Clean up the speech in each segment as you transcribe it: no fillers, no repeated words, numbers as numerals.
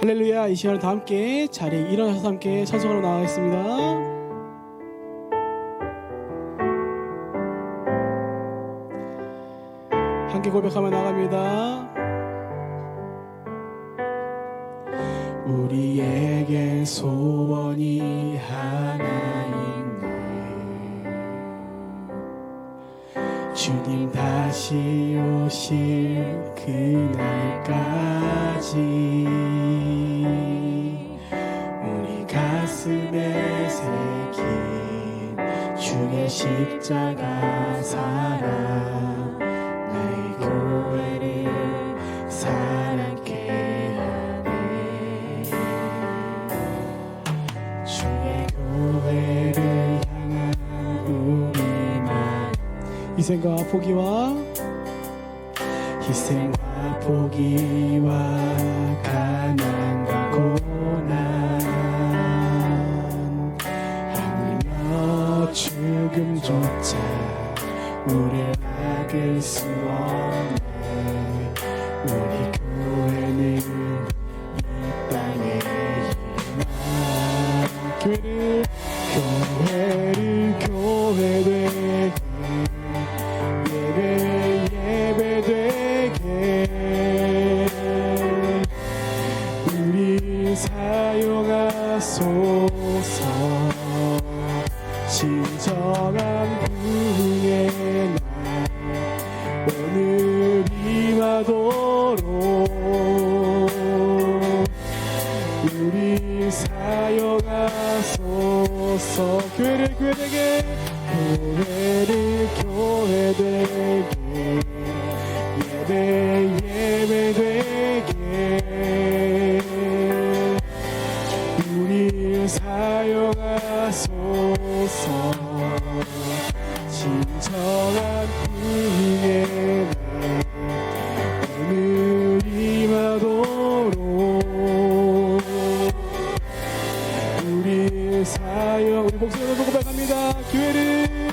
할렐루야. 이 시간을 다 함께 자리에 일어나셔서 함께 찬송하러 나가겠습니다. 함께 고백하며 나갑니다. 우리에겐 소원이 하나 있네. 주님 다시 오실 그날까지 우리 가슴에 새긴 주의 십자가 사랑 나의 교회를 사랑케 하네. 주의 교회를 향한 우리만 희생과 포기와 가난과 고난 하물며 죽음조차 우릴 막을 수 없네. 우리 교회는 이 땅의 희망 교회되게 예배되게 우리 사용하소서. 진정한 부흥의 날 오늘이 와도록 우리 사용하소서. 교회를 교회되게 예배되게 우리 사용하소서. 진정한 부흥의 날 오늘이 와도록 우리 목소리로 고백합니다. 교회되게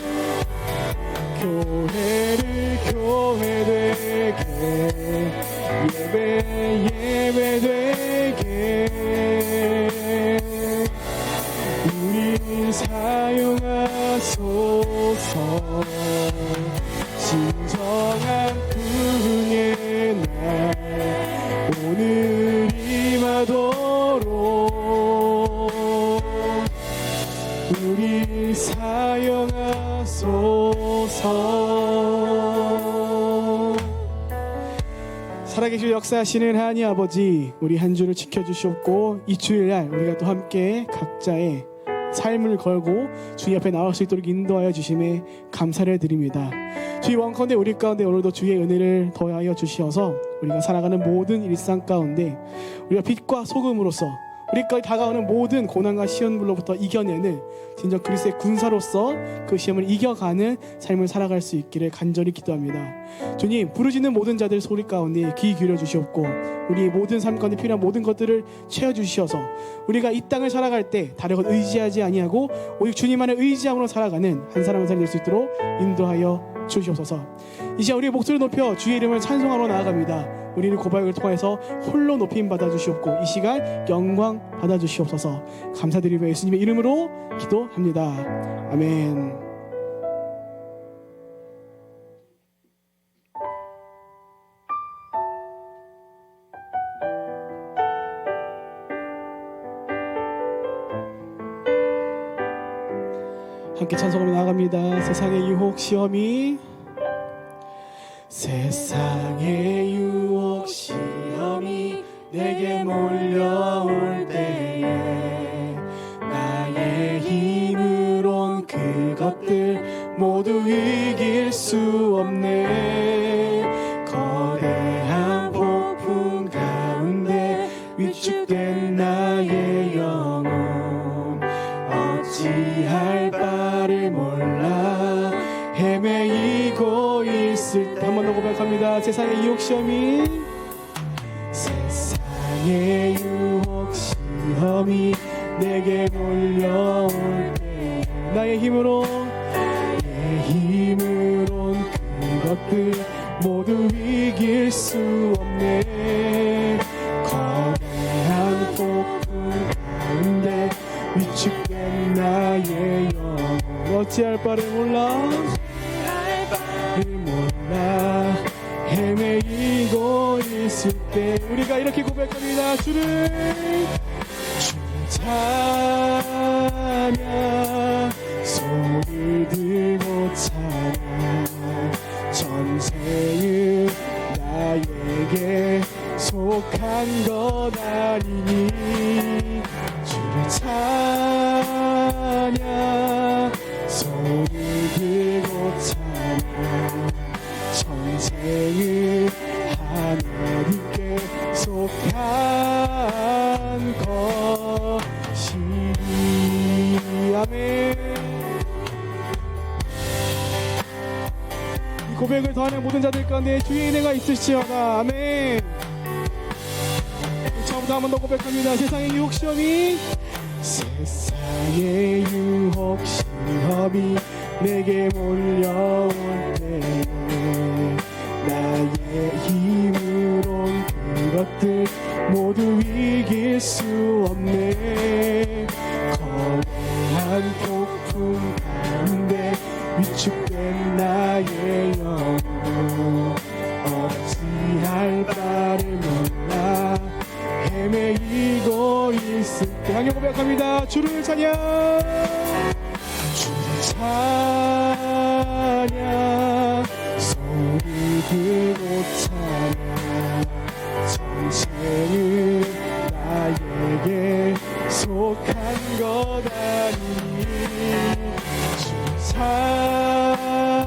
예배되게 우리 사용하소서. 진정한 부흥의 날 오늘이 와도록 우리 사용하소서. 살아계시고 역사하시는 하나님 아버지, 우리 한 주를 지켜주시옵고 이 주일날 우리가 또 함께 각자의 삶을 걸고 주님 앞에 나올 수 있도록 인도하여 주심에 감사를 드립니다. 주의 원컨대 우리 가운데 오늘도 주의 은혜를 더하여 주시어서 우리가 살아가는 모든 일상 가운데 우리가 빛과 소금으로서 우리까지 다가오는 모든 고난과 시험들로부터 이겨내는 진정 그리스도의 군사로서 그 시험을 이겨가는 삶을 살아갈 수 있기를 간절히 기도합니다. 주님, 부르짖는 모든 자들 소리 가운데 귀 기울여 주시옵고 우리의 모든 삶 가운데 필요한 모든 것들을 채워주시어서 우리가 이 땅을 살아갈 때 다른 것 의지하지 아니하고 오직 주님만을 의지함으로 살아가는 한 사람 한 사람 될 수 있도록 인도하여 주시옵소서. 이 시간 우리의 목소리를 높여 주의 이름을 찬송하러 나아갑니다. 우리를 고백을 통해서 홀로 높임 받아주시옵고 이 시간 영광 받아주시옵소서. 감사드리며 예수님의 이름으로 기도합니다. 아멘. 함께 찬송하며 나아갑니다. 세상의 유혹 시험이 내게 몰려올 때에 나의 힘으론 그것들 모두 이길 수 없네. 거대한 폭풍 가운데 위축된 나의 영혼 어찌할 바를 몰라 헤매이고 있을 때 한 번 더 고백합니다. 세상의 유혹 시험이 내게 몰려올 때 나의 힘으론 그것들 모두 이길 수 없네. 거대한 어찌할 바를 몰라 헤매이고 있을 때 우리가 이렇게 고백합니다. 주를 찬양 손을 들고 찬양 전생은 나에게 속한 것 아니니 주를 찬양 손을 들고 찬양 전생은 하나님께 속한 것이니 아멘. 이 고백을 더하는 모든 자들 가운데 주의 은혜가 있으시오다. 아멘. 처음부터 한 번 더 고백합니다. 세상의 유혹 시험이 내게 몰려올 때에 나의 힘으론 그것들 모두 이길 수 없네. 거대한 폭풍 가운데 위축된 나의 영혼 어찌할 바를 몰라 헤매이고 있을 때 강력 고백합니다. 주를 찬양 주를 찬양 소리 들고 찬양 전생은 나에게 속한 것 아니니 주를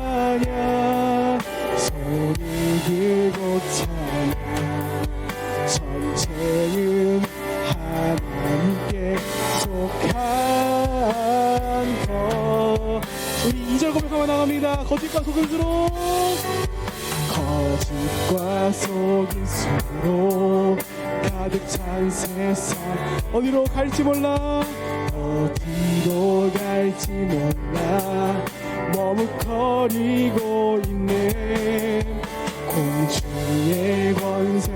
찬양 소리 들고 찬양 전생은 하나님께 속한 것 우리 2절 고백하며 나갑니다. 거짓과 속임수로 거짓과 속임수로 가득 찬 세상 어디로 갈지 몰라 어디로 갈지 몰라 머뭇거리고 있네. 공중의 권세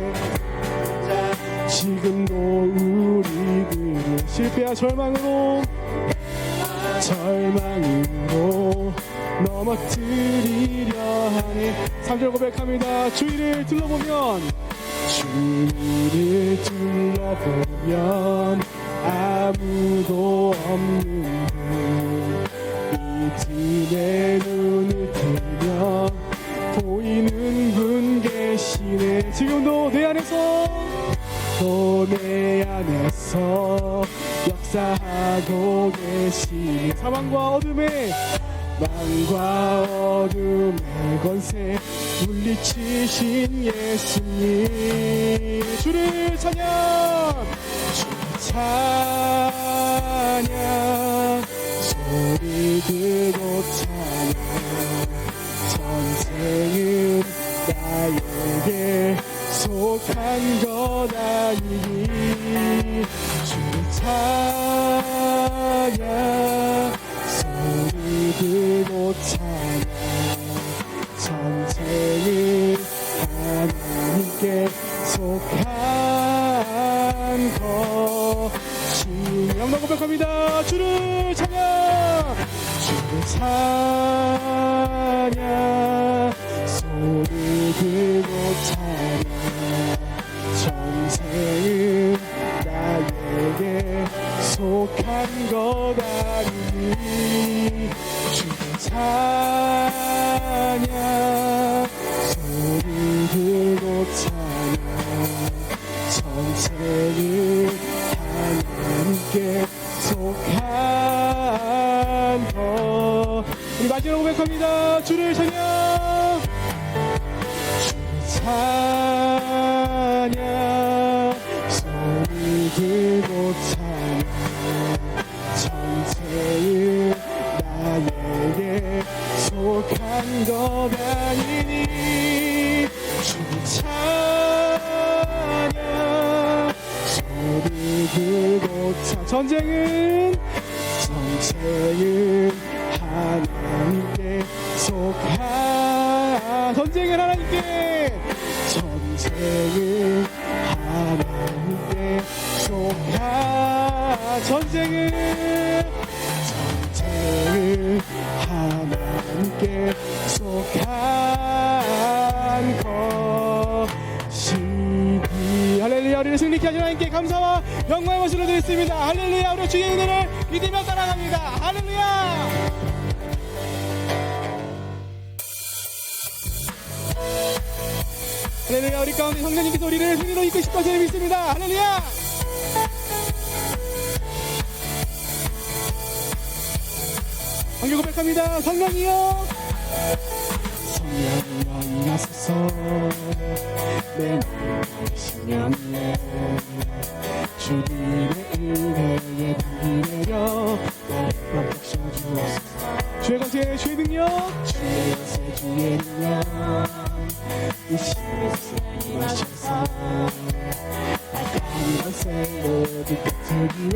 지금도 우리들 실패와 절망으로 넘어뜨리려 하네. 3절 고백합니다. 주위를 둘러보면 아무도 없는 이 틈에 눈을 들면 보이는 분 계시네. 지금도 내 안에서 또 내 안에서 역사하고 계시네. 사망과 어둠의 권세 물리치신 예수님 주를 찬양 주를 찬양 소리 들고 찬양 전생은 나에게 속한 것 아니니 주를 찬양 소리 들고 찬양 전생은 하나님께 속한 것이니 영광 고백합니다. 주를 찬양 주를 찬양 소리 들고 찬양 전생은 나에게 속한 것 아니니 주를 찬양 소리 들고 찬양 전생은 하나님께 속한 것 우리 마지막 고백합니다. 주를 찬양 주를 찬양 소리 들고 찬양 전생은 나에게 속한 것 아니니 주를 찬양 소리 들고 전쟁은 하나님께 속한 전쟁은 하나님께 속한 전쟁은 우리를 승리케 하신 하나님께 감사와 영광의 모습을 드렸습니다. 할렐루야. 우리 주의 은혜를 믿으며 따라갑니다. 할렐루야. 할렐루야. 우리 가운데 성령님께서 우리를 승리로 이끄실 것을 믿습니다. 할렐루야. 한글 고백합니다. 성령이여, 성령이여 임하소서. 내 마음에 신령해 주님의 은혜에 담비 내려 나를 깜빡여 주옵소서. 주의 권세 주의 능력, 주의 권세 주의 능력 이 시간에 임하셔서 악한 권세 모두 깨뜨리고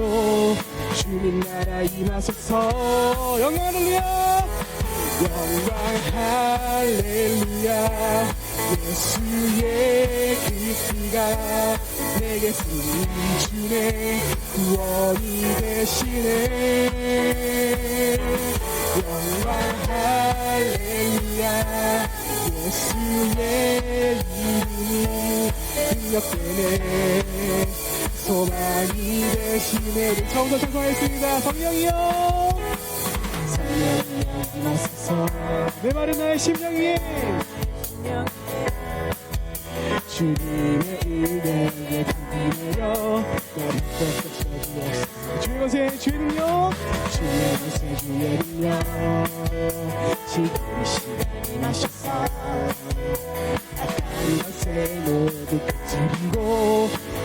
주님 나라 임하소서. 영광 할렐루야. 영광 할렐루야. 예수의 그 피가 내게 쓰인 주네 구원이 되시네. 영광 할렐루야. 예수의 이름이 능력되네 소망이 되시네. 처음부터 찬송하겠습니다. 성령이여, 성령이여 임하소서. 내 말은 나의 심령 위에 주님의 은혜에 담비 내려 나를 꺾어 주옵소서. 주의 권세 주의 능력, 주의 권세 주의 능력 지금 이 시간에 임하셔서 악한 것에 모두 깨뜨리고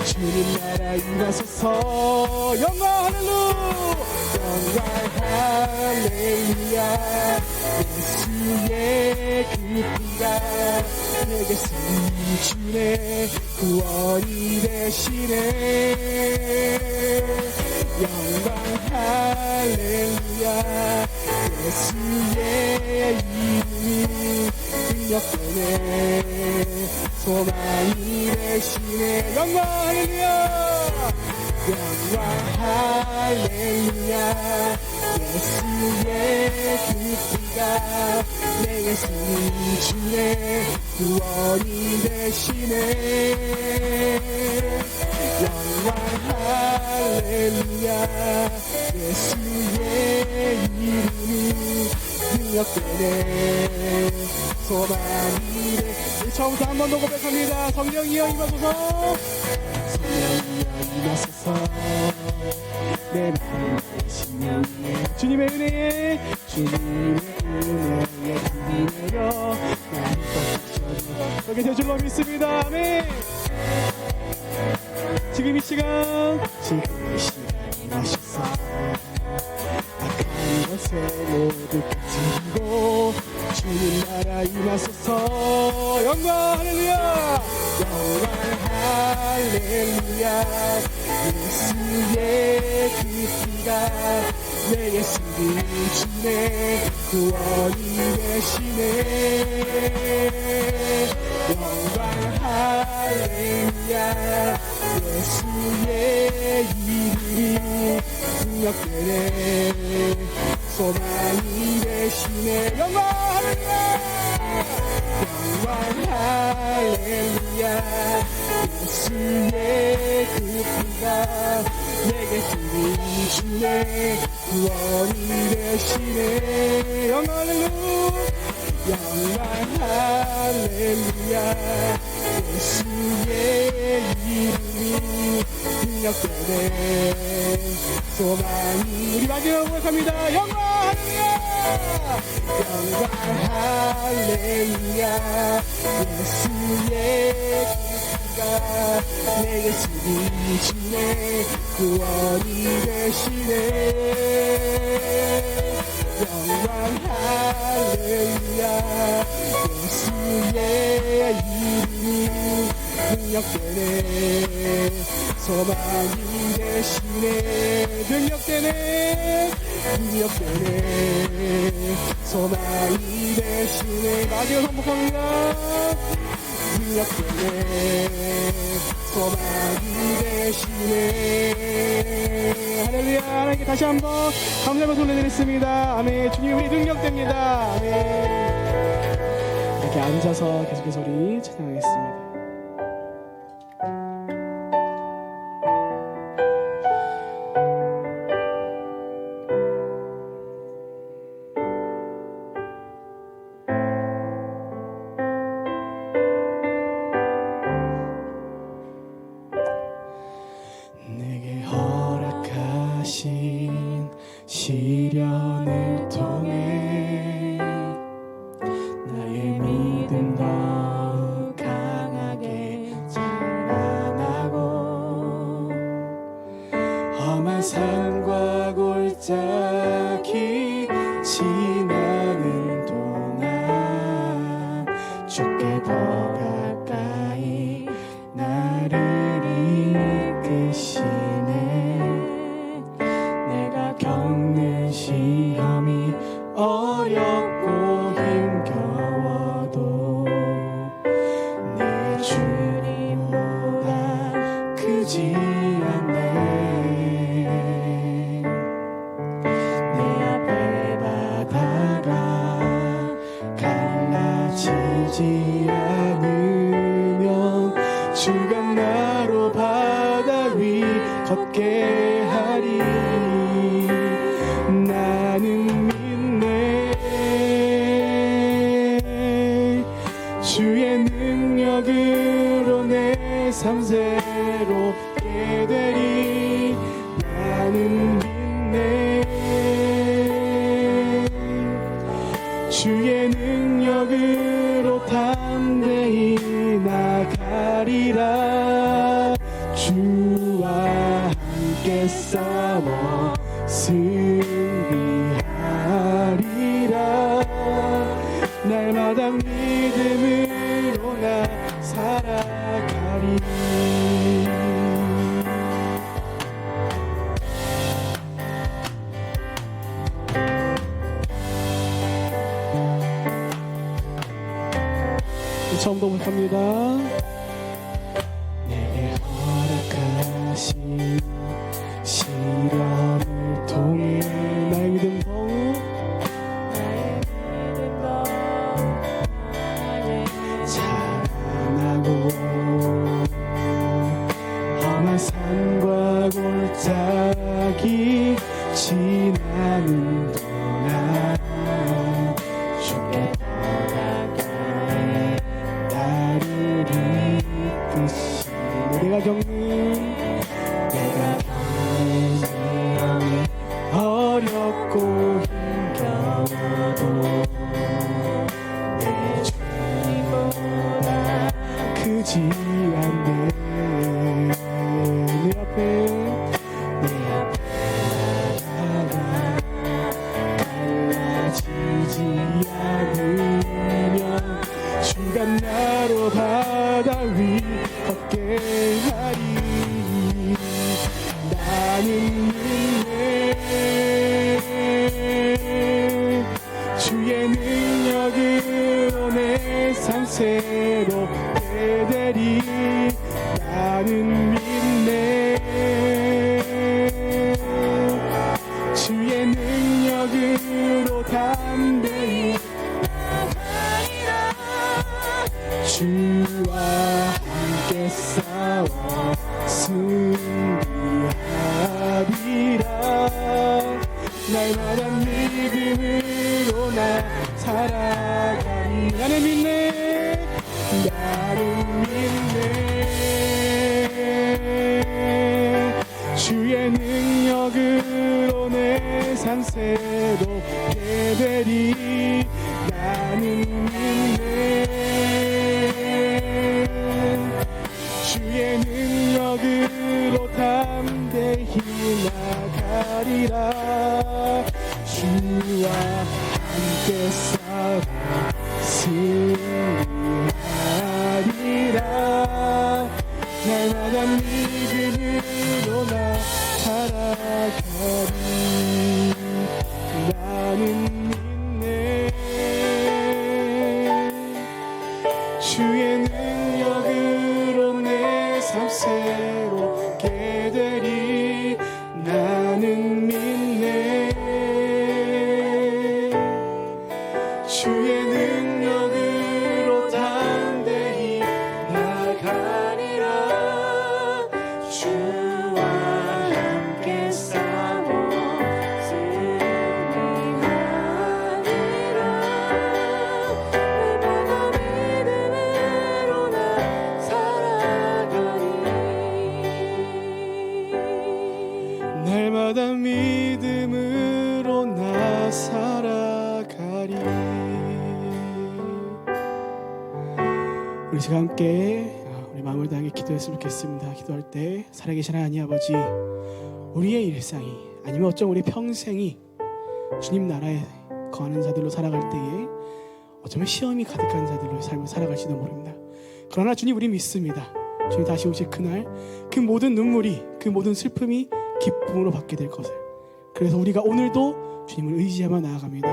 주님 나라 임하소서. 영광 할렐루야. 영광 할렐루야. 예수의 그 피가 내게 쓰인 주네 구원이 되시네. 영광 할렐루야. 예수의 이름이 능력되네 소망이 되시네. 영광 할렐루야. 영광 할렐루야. 예수의 그 피가 내게 쓰인 주네 구원이 되시네. 영광 할렐루야. 예수의 이름이 능력되네 소망이 되시네. 처음부터 한 번 더 고백합니다. 성령이여 임하소서. 성령이여 임하소서. 내 마음에 신령해 주님의 은혜에 주님의 은혜에 담비 내려 나를 꺾어 주옵소서. 될 줄로 믿습니다. 아멘. 지금 이 시간 임하셔서 악한 것에 모두 깨뜨리고 주님 나라 임하소서. 영광 할렐루야. 영광 할렐루야. 예수의 그 피가 내게 쓰인 주네 구원이 되시네. 영광 할렐루야. 예수의 이름이 능력되네 소망이 되시네. 영광 할렐루야. 영광 할렐루야. 예수의 그 피가 내게 쓰인 주네 구원이 되시네. 영광 할렐루야. 영광 할렐루야. 예수의 이름이 능력되네 소망이. 우리 마지막으로 고백합니다. 영광 할렐루야. 영광 할렐루야. 예수의 피가 내게 쓰인 주네 구원이 되시네. 영광 할렐루야. 예수의 이름이 능력되네 소망이 되시네. 능력되네 소망이 되시네. 마지막 반복합니다. 능력되네 소망이 되시네. 할렐루야. 하나님께 다시 한번 감사의 박수 올려드리겠습니다. 아멘. 주님 우리 능력됩니다. 아멘. 이렇게 앉아서 계속해서 우리 찬양하겠습니다. 산과 골짜기 지나는 동안 주께 더 가까이 나를 이끄시네. 내가 겪는 시험이 어렵고 힘겨워도 내 주님보다 크지 않네. 내 앞에 바다가 갈라지지 않으면 주가 나로 바다 위 걷게 하리. 나는 믿네. 주의 능력으로 내 삶 새롭게 되리. 나는 믿네. 주의 능력으로 담대히 나가리라. 주와 함께 싸워 승리하리라. 날마다 믿음으로 나 살아가리. 처음부터 부탁합니다. 내게 허락하신 시련을 통해 나의 믿음 더욱 자라나고 험한 산과 골짜기 지나는 동안 주께 나를 이끄시네. 내가 겪는 시험이 어렵고 힘겨워도 내 주님보다 크지 않네. 내 앞에 바다가 갈라지지 않으면 주가 나로 바다 위 걷게 하리. 나는 믿네. 주의 능력으로 내 삶 새롭게 되리. 나는 믿네. 주의 능력으로 담대히 주와 함께 싸워 승리하리라. 날마다 믿음으로 나 살아가리. 나는 믿네. 나는 믿네. 주의 능력으로 내 삶 새롭게 되리. 나는 믿네. 주의 능력으로 담대히 나가리라. 주와 함께 싸워 승리하리라. 날마다 믿음으로 나 살아가리. 나는 믿네. 주의 능력으로 내 삶 새롭게 되리. 나는 믿네. 주의 능력으로 담대히 나가리라. 주와 함께 싸워 승리하리라. 날마다 믿음으로 나 살아가리. 우리 지금 함께 우리 마음을 다하게 기도했으면 좋겠습니다. 기도할 때 살아계신 하나님 아버지, 우리의 일상이 아니면 어쩜 우리 평생이 주님 나라에 거하는 자들로 살아갈 때에 어쩌면 시험이 가득한 자들로 삶을 살아갈지도 모릅니다. 그러나 주님 우리 믿습니다. 주님 다시 오실 그날 그 모든 눈물이 그 모든 슬픔이 기쁨으로 바뀌게 될 것을. 그래서 우리가 오늘도 주님을 의지하며 나아갑니다.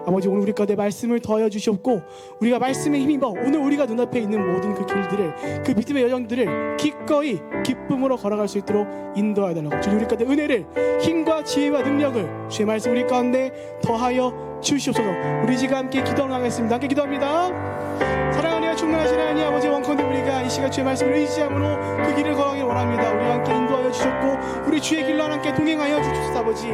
아버지 오늘 우리 가운데 말씀을 더하여 주시옵고 우리가 말씀에 힘입어 오늘 우리가 눈앞에 있는 모든 그 길들을 그 믿음의 여정들을 기꺼이 기쁨으로 걸어갈 수 있도록 인도하여 달라고 주님 우리 가운데 은혜를 힘과 지혜와 능력을 주의 말씀 우리 가운데 더하여 주시옵소서. 우리 지금 함께 기도 나가겠습니다. 함께 기도합니다. 사랑하여 충만하신 하나님 아버지 원컨대 우리가 이 시간 주의 말씀을 의지함으로 그 길을 걸어가길 원합니다. 우리와 함께 인도하여 주셨고 우리 주의 길로 함께 동행하여 주시옵소서. 아버지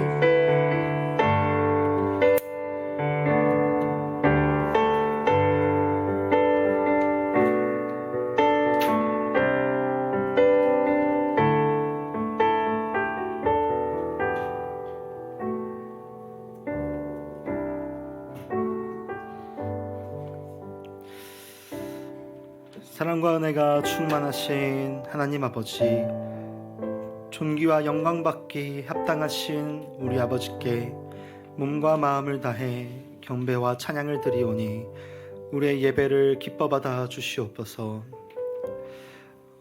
사랑과 은혜가 충만하신 하나님 아버지, 존귀와 영광받기 합당하신 우리 아버지께 몸과 마음을 다해 경배와 찬양을 드리오니 우리의 예배를 기뻐 받아 주시옵소서.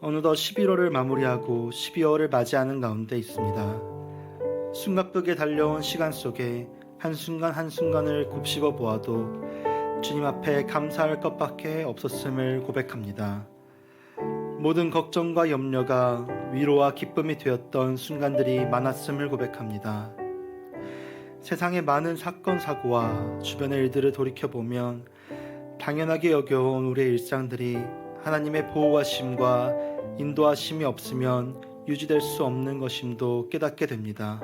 어느덧 11월을 마무리하고 12월을 맞이하는 가운데 있습니다. 숨가쁘게 달려온 시간 속에 한순간 한순간을 곱씹어 보아도 주님 앞에 감사할 것밖에 없었음을 고백합니다. 모든 걱정과 염려가 위로와 기쁨이 되었던 순간들이 많았음을 고백합니다. 세상의 많은 사건 사고와 주변의 일들을 돌이켜보면 당연하게 여겨온 우리의 일상들이 하나님의 보호하심과 인도하심이 없으면 유지될 수 없는 것임도 깨닫게 됩니다.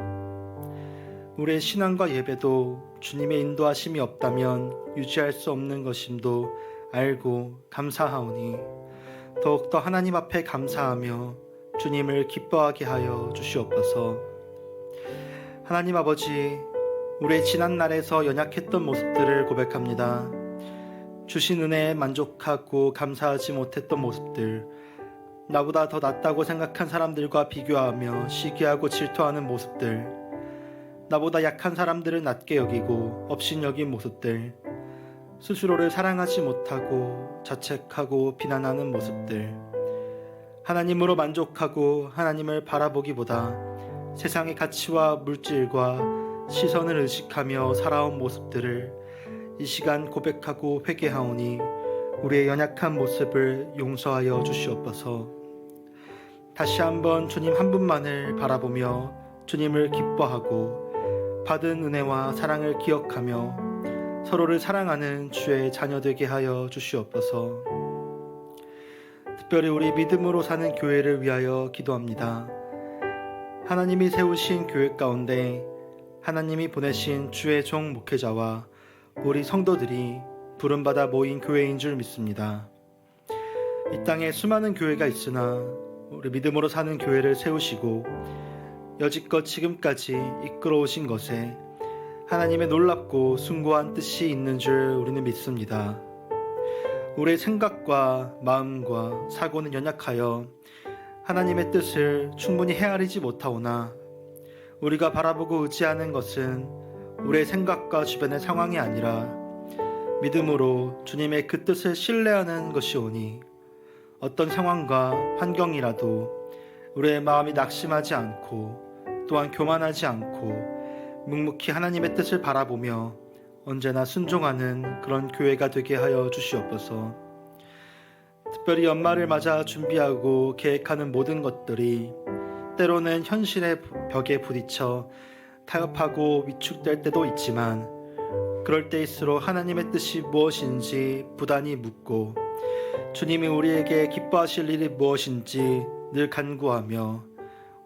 우리의 신앙과 예배도 주님의 인도하심이 없다면 유지할 수 없는 것임도 알고 감사하오니 더욱더 하나님 앞에 감사하며 주님을 기뻐하게 하여 주시옵소서. 하나님 아버지, 우리의 지난날에서 연약했던 모습들을 고백합니다. 주신 은혜에 만족하고 감사하지 못했던 모습들, 나보다 더 낫다고 생각한 사람들과 비교하며 시기하고 질투하는 모습들, 나보다 약한 사람들을 낮게 여기고 업신여긴 모습들, 스스로를 사랑하지 못하고 자책하고 비난하는 모습들, 하나님으로 만족하고 하나님을 바라보기보다 세상의 가치와 물질과 시선을 의식하며 살아온 모습들을 이 시간 고백하고 회개하오니 우리의 연약한 모습을 용서하여 주시옵소서. 다시 한번 주님 한 분만을 바라보며 주님을 기뻐하고 받은 은혜와 사랑을 기억하며 서로를 사랑하는 주의 자녀 되게 하여 주시옵소서. 특별히 우리 믿음으로 사는 교회를 위하여 기도합니다. 하나님이 세우신 교회 가운데 하나님이 보내신 주의 종 목회자와 우리 성도들이 부름받아 모인 교회인 줄 믿습니다. 이 땅에 수많은 교회가 있으나 우리 믿음으로 사는 교회를 세우시고 여지껏 지금까지 이끌어 오신 것에 하나님의 놀랍고 숭고한 뜻이 있는 줄 우리는 믿습니다. 우리의 생각과 마음과 사고는 연약하여 하나님의 뜻을 충분히 헤아리지 못하오나 우리가 바라보고 의지하는 것은 우리의 생각과 주변의 상황이 아니라 믿음으로 주님의 그 뜻을 신뢰하는 것이오니 어떤 상황과 환경이라도 우리의 마음이 낙심하지 않고 또한 교만하지 않고 묵묵히 하나님의 뜻을 바라보며 언제나 순종하는 그런 교회가 되게 하여 주시옵소서. 특별히 연말을 맞아 준비하고 계획하는 모든 것들이 때로는 현실의 벽에 부딪혀 타협하고 위축될 때도 있지만 그럴 때일수록 하나님의 뜻이 무엇인지 부단히 묻고 주님이 우리에게 기뻐하실 일이 무엇인지 늘 간구하며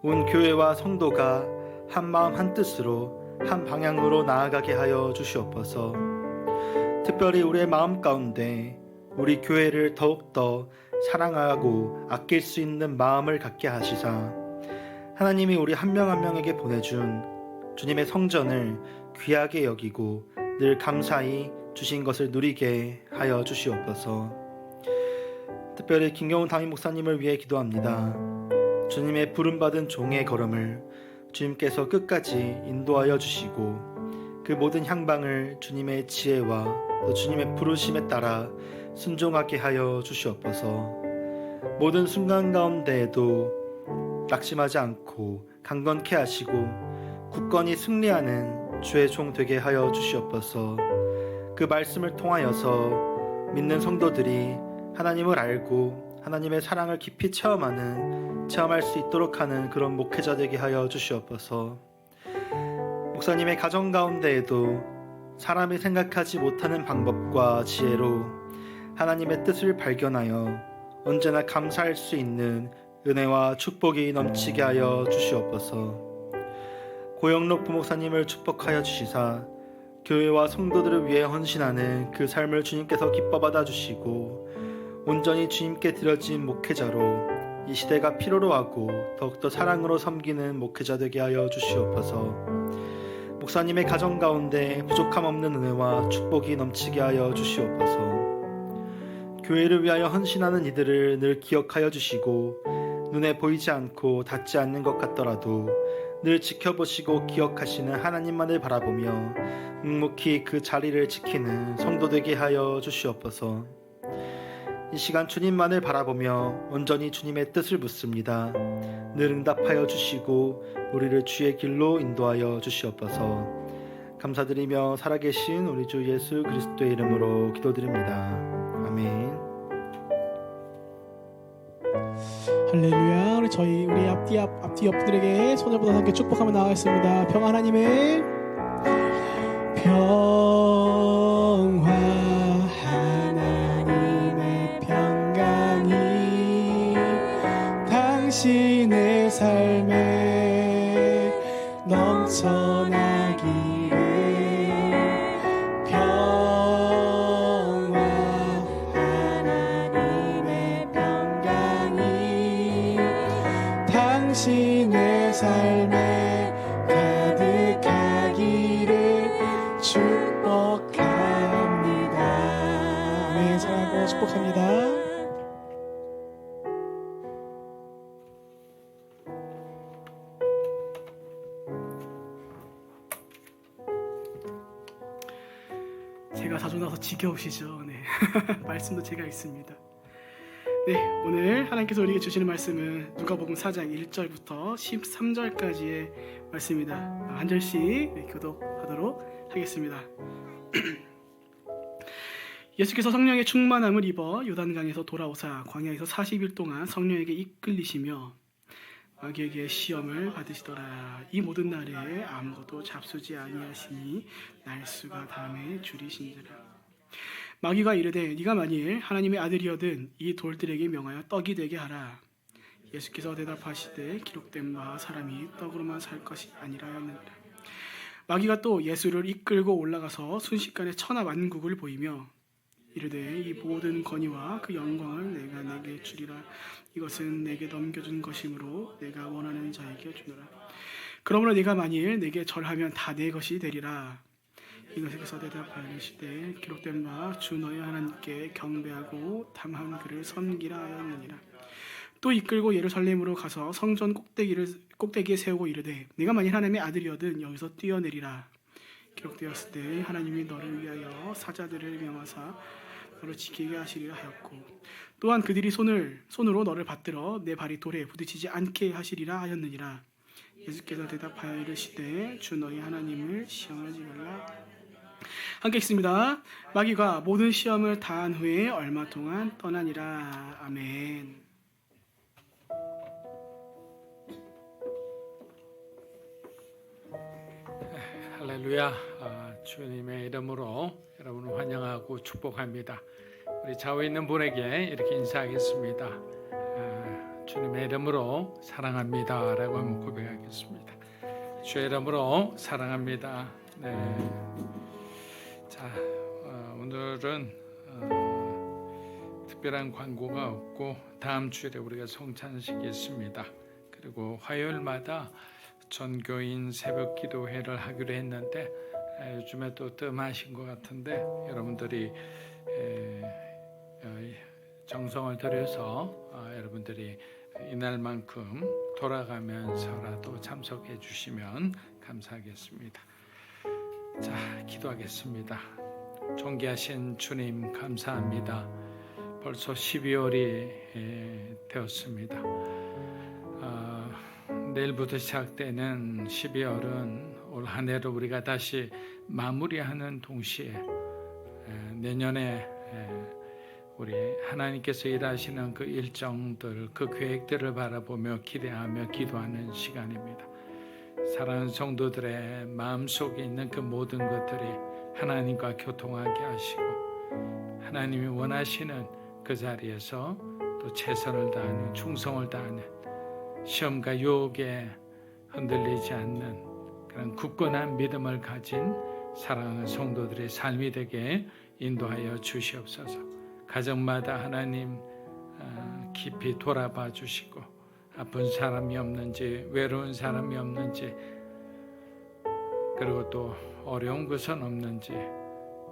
온 교회와 성도가 한 마음 한 뜻으로 한 방향으로 나아가게 하여 주시옵소서. 특별히 우리의 마음 가운데 우리 교회를 더욱더 사랑하고 아낄 수 있는 마음을 갖게 하시사 하나님이 우리 한 명 한 명에게 보내준 주님의 성전을 귀하게 여기고 늘 감사히 주신 것을 누리게 하여 주시옵소서. 특별히 김경훈 담임 목사님을 위해 기도합니다. 주님의 부름받은 종의 걸음을 주님께서 끝까지 인도하여 주시고 그 모든 향방을 주님의 지혜와 또 주님의 부르심에 따라 순종하게 하여 주시옵소서. 모든 순간 가운데에도 낙심하지 않고 강건케 하시고 굳건히 승리하는 주의 종 되게 하여 주시옵소서. 그 말씀을 통하여서 믿는 성도들이 하나님을 알고 하나님의 사랑을 깊이 체험할 수 있도록 하는 그런 목회자 되게 하여 주시옵소서. 목사님의 가정 가운데에도 사람이 생각하지 못하는 방법과 지혜로 하나님의 뜻을 발견하여 언제나 감사할 수 있는 은혜와 축복이 넘치게 하여 주시옵소서. 고영록 부목사님을 축복하여 주시사 교회와 성도들을 위해 헌신하는 그 삶을 주님께서 기뻐 받아주시고 온전히 주님께 드려진 목회자로 이 시대가 필요로 하고 더욱더 사랑으로 섬기는 목회자 되게 하여 주시옵소서. 목사님의 가정 가운데 부족함 없는 은혜와 축복이 넘치게 하여 주시옵소서. 교회를 위하여 헌신하는 이들을 늘 기억하여 주시고 눈에 보이지 않고 닿지 않는 것 같더라도 늘 지켜보시고 기억하시는 하나님만을 바라보며 묵묵히 그 자리를 지키는 성도 되게 하여 주시옵소서. 이 시간 주님만을 바라보며 온전히 주님의 뜻을 묻습니다. 늘 응답하여 주시고 우리를 주의 길로 인도하여 주시옵소서. 감사드리며 살아계신 우리 주 예수 그리스도의 이름으로 기도드립니다. 아멘. 할렐루야. 우리 앞뒤 옆들에게 손을 뻗어 함께 축복하며 나가겠습니다. 평화 하나님의 평화 하나님의 평강이 당신의 삶에 넘쳐나기를 평화 하나님의 평강이 당신의 삶에 가득하기를 축복합니다. 아멘. 사랑하고 축복합니다. 제가 자주 나서 지겨우시죠? 네. 말씀도 제가 읽습니다. 네, 오늘 하나님께서 우리에게 주시는 말씀은 누가복음 4장 1절부터 13절까지의 말씀입니다. 한 절씩 교독하도록 하겠습니다. 예수께서 성령의 충만함을 입어 요단강에서 돌아오사 광야에서 40일 동안 성령에게 이끌리시며 마귀에게 시험을 받으시더라. 이 모든 날에 아무것도 잡수지 아니하시니 날수가 다음에 줄이신지라. 마귀가 이르되 네가 만일 하나님의 아들이어든 이 돌들에게 명하여 떡이 되게 하라. 예수께서 대답하시되 기록된 바 사람이 떡으로만 살 것이 아니라 하였느니라. 마귀가 또 예수를 이끌고 올라가서 순식간에 천하 만국을 보이며 이르되 이 모든 권위와 그 영광을 내가 내게 주리라. 이것은 내게 넘겨준 것이므로 내가 원하는 자에게 주노라. 그러므로 네가 만일 내게 절하면 다 내 것이 되리라. 이것에서 대답하시되 기록된 바 주 너희 하나님께 경배하고 담한 그를 섬기라 하였느니라. 또 이끌고 예루살렘으로 가서 성전 꼭대기에 세우고 이르되 네가 만일 하나님의 아들이어든 여기서 뛰어내리라. 기록되었을 때 하나님이 너를 위하여 사자들을 명하사 너를 지키게 하시리라 하였고 또한 그들이 손으로 너를 받들어 내 발이 돌에 부딪히지 않게 하시리라 하였느니라. 예수께서 대답하여 이르시되 주 너희 하나님을 시험하지 말라. 함께 읽습니다. 마귀가 모든 시험을 다한 후에 얼마 동안 떠나니라. 아멘. 할렐루야. 주님의 이름으로 여러분을 환영하고 축복합니다. 우리 좌우에 있는 분에게 이렇게 인사하겠습니다. 주님의 이름으로 사랑합니다 라고 한번 고백하겠습니다. 주의 이름으로 사랑합니다. 네. 자, 오늘은 특별한 광고가 없고 다음 주일에 우리가 성찬식이 있습니다. 그리고 화요일마다 전교인 새벽 기도회를 하기로 했는데 요즘에 또 뜸하신 것 같은데 여러분들이 정성을 들여서 여러분들이 이날만큼 돌아가면서라도 참석해 주시면 감사하겠습니다. 자, 기도하겠습니다. 존귀하신 주님 감사합니다. 벌써 12월이 되었습니다. 내일부터 시작되는 12월은 올 한 해를 우리가 다시 마무리하는 동시에 내년에 우리 하나님께서 일하시는 그 일정들, 그 계획들을 바라보며 기대하며 기도하는 시간입니다. 사랑하는 성도들의 마음속에 있는 그 모든 것들이 하나님과 교통하게 하시고 하나님이 원하시는 그 자리에서 또 최선을 다하는, 충성을 다하는, 시험과 유혹에 흔들리지 않는 그런 굳건한 믿음을 가진 사랑하는 성도들의 삶이 되게 인도하여 주시옵소서. 가정마다 하나님 깊이 돌아봐 주시고 아픈 사람이 없는지, 외로운 사람이 없는지, 그리고 또 어려운 것은 없는지,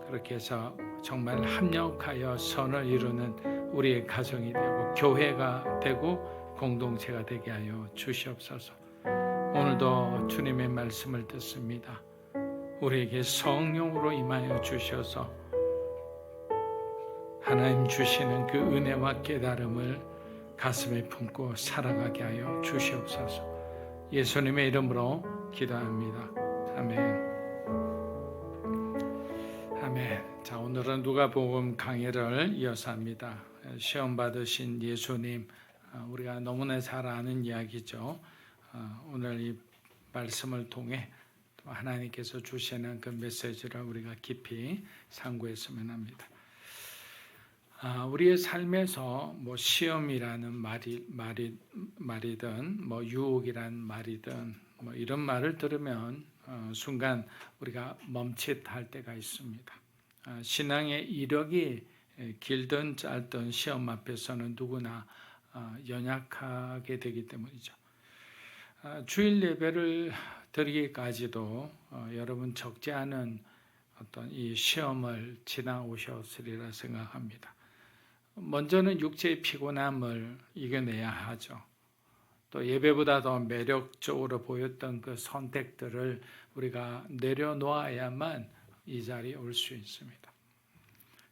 그렇게 해서 정말 합력하여 선을 이루는 우리의 가정이 되고 교회가 되고 공동체가 되게 하여 주시옵소서. 오늘도 주님의 말씀을 듣습니다. 우리에게 성령으로 임하여 주셔서 하나님 주시는 그 은혜와 깨달음을 가슴에 품고 살아가게 하여 주시옵소서. 예수님의 이름으로 기도합니다. 아멘. 아멘. 자, 오늘은 누가복음 강해를 이어서 합니다. 시험 받으신 예수님, 우리가 너무나 잘 아는 이야기죠. 오늘 이 말씀을 통해 또 하나님께서 주시는 그 메시지를 우리가 깊이 상고했으면 합니다. 우리의 삶에서 뭐 시험이라는 말이든 뭐 유혹이라는 말이든 뭐 이런 말을 들으면 순간 우리가 멈칫할 때가 있습니다. 신앙의 이력이 길든 짧든 시험 앞에서는 누구나 연약하게 되기 때문이죠. 주일 예배를 드리기까지도 여러분 적지 않은 어떤 이 시험을 지나오셨으리라 생각합니다. 먼저는 육체의 피곤함을 이겨내야 하죠. 또 예배보다 더 매력적으로 보였던 그 선택들을 우리가 내려놓아야만 이 자리에 올 수 있습니다.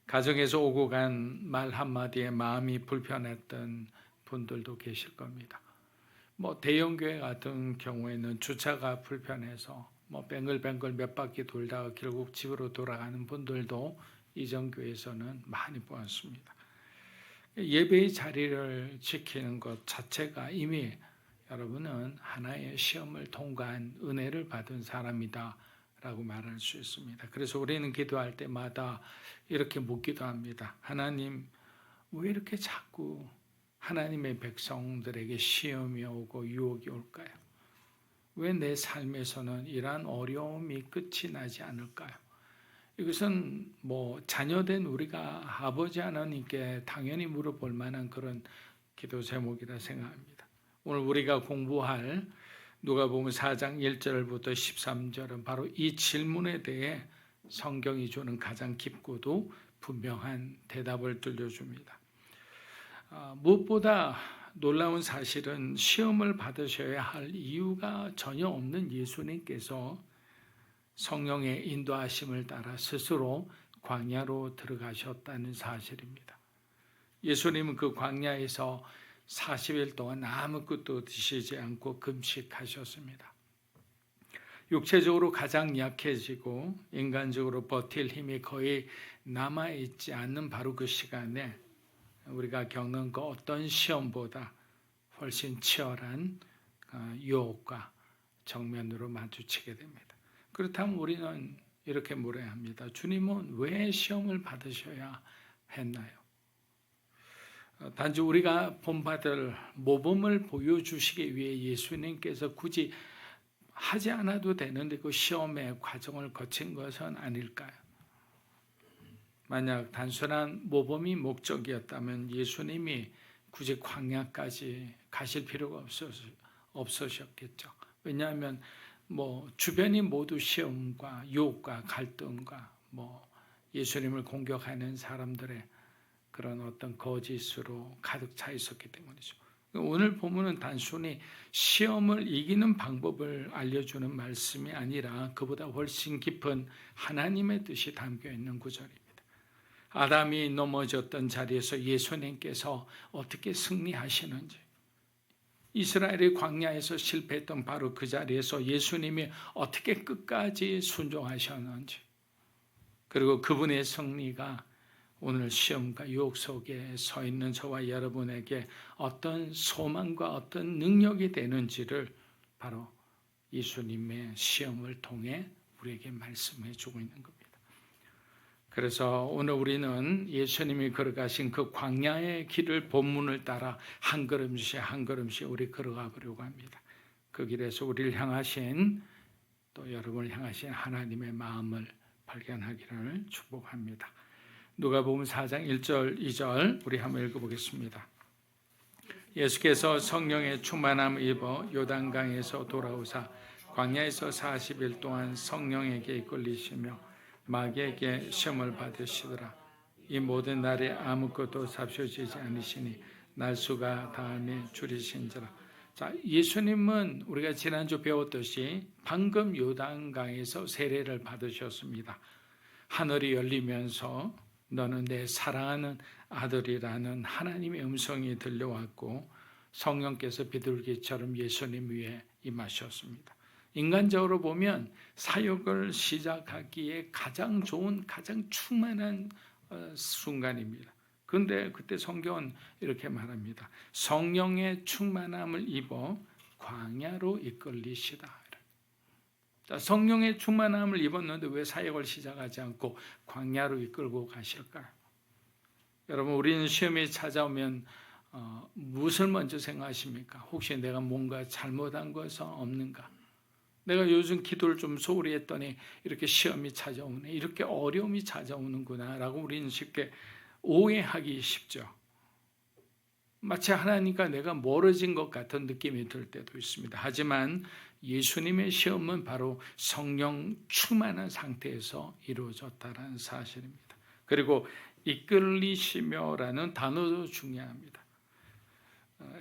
가정에서 오고 간 말 한마디에 마음이 불편했던 분들도 계실 겁니다. 뭐 대형교회 같은 경우에는 주차가 불편해서 뭐 뱅글뱅글 몇 바퀴 돌다가 결국 집으로 돌아가는 분들도 이전 교회에서는 많이 보았습니다. 예배의 자리를 지키는 것 자체가 이미 여러분은 하나의 시험을 통과한 은혜를 받은 사람이다 라고 말할 수 있습니다. 그래서 우리는 기도할 때마다 이렇게 묻기도 합니다. 하나님, 왜 이렇게 자꾸 하나님의 백성들에게 시험이 오고 유혹이 올까요? 왜 내 삶에서는 이러한 어려움이 끝이 나지 않을까요? 이것은 뭐 자녀된 우리가 아버지 하나님께 당연히 물어볼 만한 그런 기도 제목이라 생각합니다. 오늘 우리가 공부할 누가복음 4장 1절부터 13절은 바로 이 질문에 대해 성경이 주는 가장 깊고도 분명한 대답을 들려줍니다. 무엇보다 놀라운 사실은 시험을 받으셔야 할 이유가 전혀 없는 예수님께서 성령의 인도하심을 따라 스스로 광야로 들어가셨다는 사실입니다. 예수님은 그 광야에서 40일 동안 아무것도 드시지 않고 금식하셨습니다. 육체적으로 가장 약해지고 인간적으로 버틸 힘이 거의 남아있지 않는 바로 그 시간에 우리가 겪는 그 어떤 시험보다 훨씬 치열한 유혹과 정면으로 마주치게 됩니다. 그렇다면 우리는 이렇게 물어야 합니다. 주님은 왜 시험을 받으셔야 했나요? 단지 우리가 본받을 모범을 보여주시기 위해 예수님께서 굳이 하지 않아도 되는데 그 시험의 과정을 거친 것은 아닐까요? 만약 단순한 모범이 목적이었다면 예수님이 굳이 광야까지 가실 필요가 없으셨겠죠. 왜냐하면 뭐 주변이 모두 시험과 유혹과 갈등과 뭐 예수님을 공격하는 사람들의 그런 어떤 거짓으로 가득 차 있었기 때문이죠. 오늘 본문은 단순히 시험을 이기는 방법을 알려주는 말씀이 아니라 그보다 훨씬 깊은 하나님의 뜻이 담겨 있는 구절입니다. 아담이 넘어졌던 자리에서 예수님께서 어떻게 승리하시는지, 이스라엘이 광야에서 실패했던 바로 그 자리에서 예수님이 어떻게 끝까지 순종하셨는지, 그리고 그분의 승리가 오늘 시험과 유혹 속에 서 있는 저와 여러분에게 어떤 소망과 어떤 능력이 되는지를 바로 예수님의 시험을 통해 우리에게 말씀해 주고 있는 겁니다. 그래서 오늘 우리는 예수님이 걸어가신 그 광야의 길을 본문을 따라 한 걸음씩 한 걸음씩 우리 걸어가 보려고 합니다. 그 길에서 우리를 향하신, 또 여러분을 향하신 하나님의 마음을 발견하기를 축복합니다. 누가복음 4장 1절 2절 우리 한번 읽어보겠습니다. 예수께서 성령의 충만함을 입어 요단강에서 돌아오사 광야에서 40일 동안 성령에게 이끌리시며 마귀에게 시험을 받으시더라. 이 모든 날에 아무것도 삽쇼지지 않으시니 날수가 다음에 줄이신지라. 자, 예수님은 우리가 지난주 배웠듯이 방금 요단강에서 세례를 받으셨습니다. 하늘이 열리면서 너는 내 사랑하는 아들이라는 하나님의 음성이 들려왔고 성령께서 비둘기처럼 예수님 위에 임하셨습니다. 인간적으로 보면 사역을 시작하기에 가장 좋은, 가장 충만한 순간입니다. 그런데 그때 성경은 이렇게 말합니다. 성령의 충만함을 입어 광야로 이끌리시다. 자, 성령의 충만함을 입었는데 왜 사역을 시작하지 않고 광야로 이끌고 가실까요? 여러분, 우리는 시험이 찾아오면 무엇을 먼저 생각하십니까? 혹시 내가 뭔가 잘못한 것은 없는가? 내가 요즘 기도를 좀 소홀히 했더니 이렇게 시험이 찾아오네, 이렇게 어려움이 찾아오는구나 라고 우리는 쉽게 오해하기 쉽죠. 마치 하나님과 내가 멀어진 것 같은 느낌이 들 때도 있습니다. 하지만 예수님의 시험은 바로 성령 충만한 상태에서 이루어졌다는 사실입니다. 그리고 이끌리시며라는 단어도 중요합니다.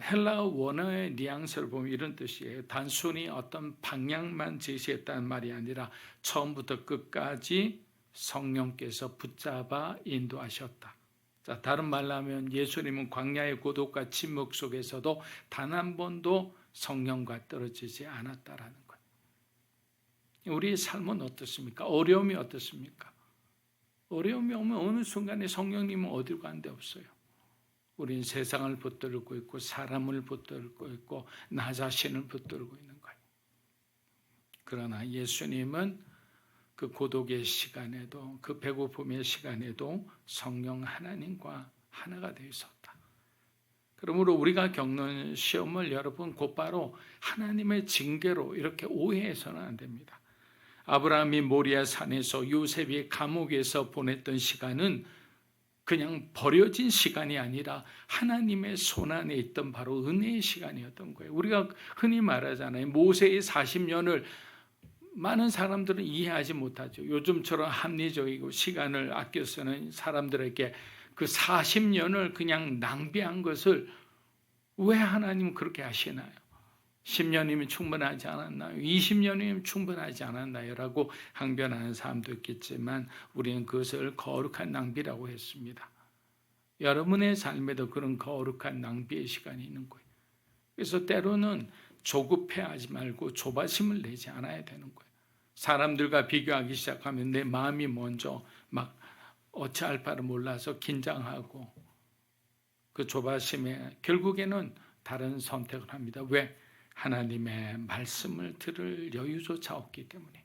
헬라어 원어의 뉘앙스를 보면 이런 뜻이에요. 단순히 어떤 방향만 제시했다는 말이 아니라 처음부터 끝까지 성령께서 붙잡아 인도하셨다. 자, 다른 말로 하면 예수님은 광야의 고독과 침묵 속에서도 단 한 번도 성령과 떨어지지 않았다라는 거예요. 우리의 삶은 어떻습니까? 어려움이 어떻습니까? 어려움이 오면 어느 순간에 성령님은 어디로 가는 데 없어요. 우리는 세상을 붙들고 있고 사람을 붙들고 있고 나 자신을 붙들고 있는 거예요. 그러나 예수님은 그 고독의 시간에도, 그 배고픔의 시간에도 성령 하나님과 하나가 되어 있었다. 그러므로 우리가 겪는 시험을 여러분 곧바로 하나님의 징계로 이렇게 오해해서는 안 됩니다. 아브라함이 모리아 산에서 요셉이 감옥에서 보냈던 시간은 그냥 버려진 시간이 아니라 하나님의 손안에 있던 바로 은혜의 시간이었던 거예요. 우리가 흔히 말하잖아요. 모세의 40년을 많은 사람들은 이해하지 못하죠. 요즘처럼 합리적이고 시간을 아껴 쓰는 사람들에게 그 40년을 그냥 낭비한 것을 왜 하나님 그렇게 하시나요? 10년이면 충분하지 않았나요? 20년이면 충분하지 않았나요? 라고 항변하는 사람도 있겠지만 우리는 그것을 거룩한 낭비라고 했습니다. 여러분의 삶에도 그런 거룩한 낭비의 시간이 있는 거예요. 그래서 때로는 조급해하지 말고 조바심을 내지 않아야 되는 거예요. 사람들과 비교하기 시작하면 내 마음이 먼저 막 어찌할 바를 몰라서 긴장하고 그 조바심에 결국에는 다른 선택을 합니다. 왜? 하나님의 말씀을 들을 여유조차 없기 때문에.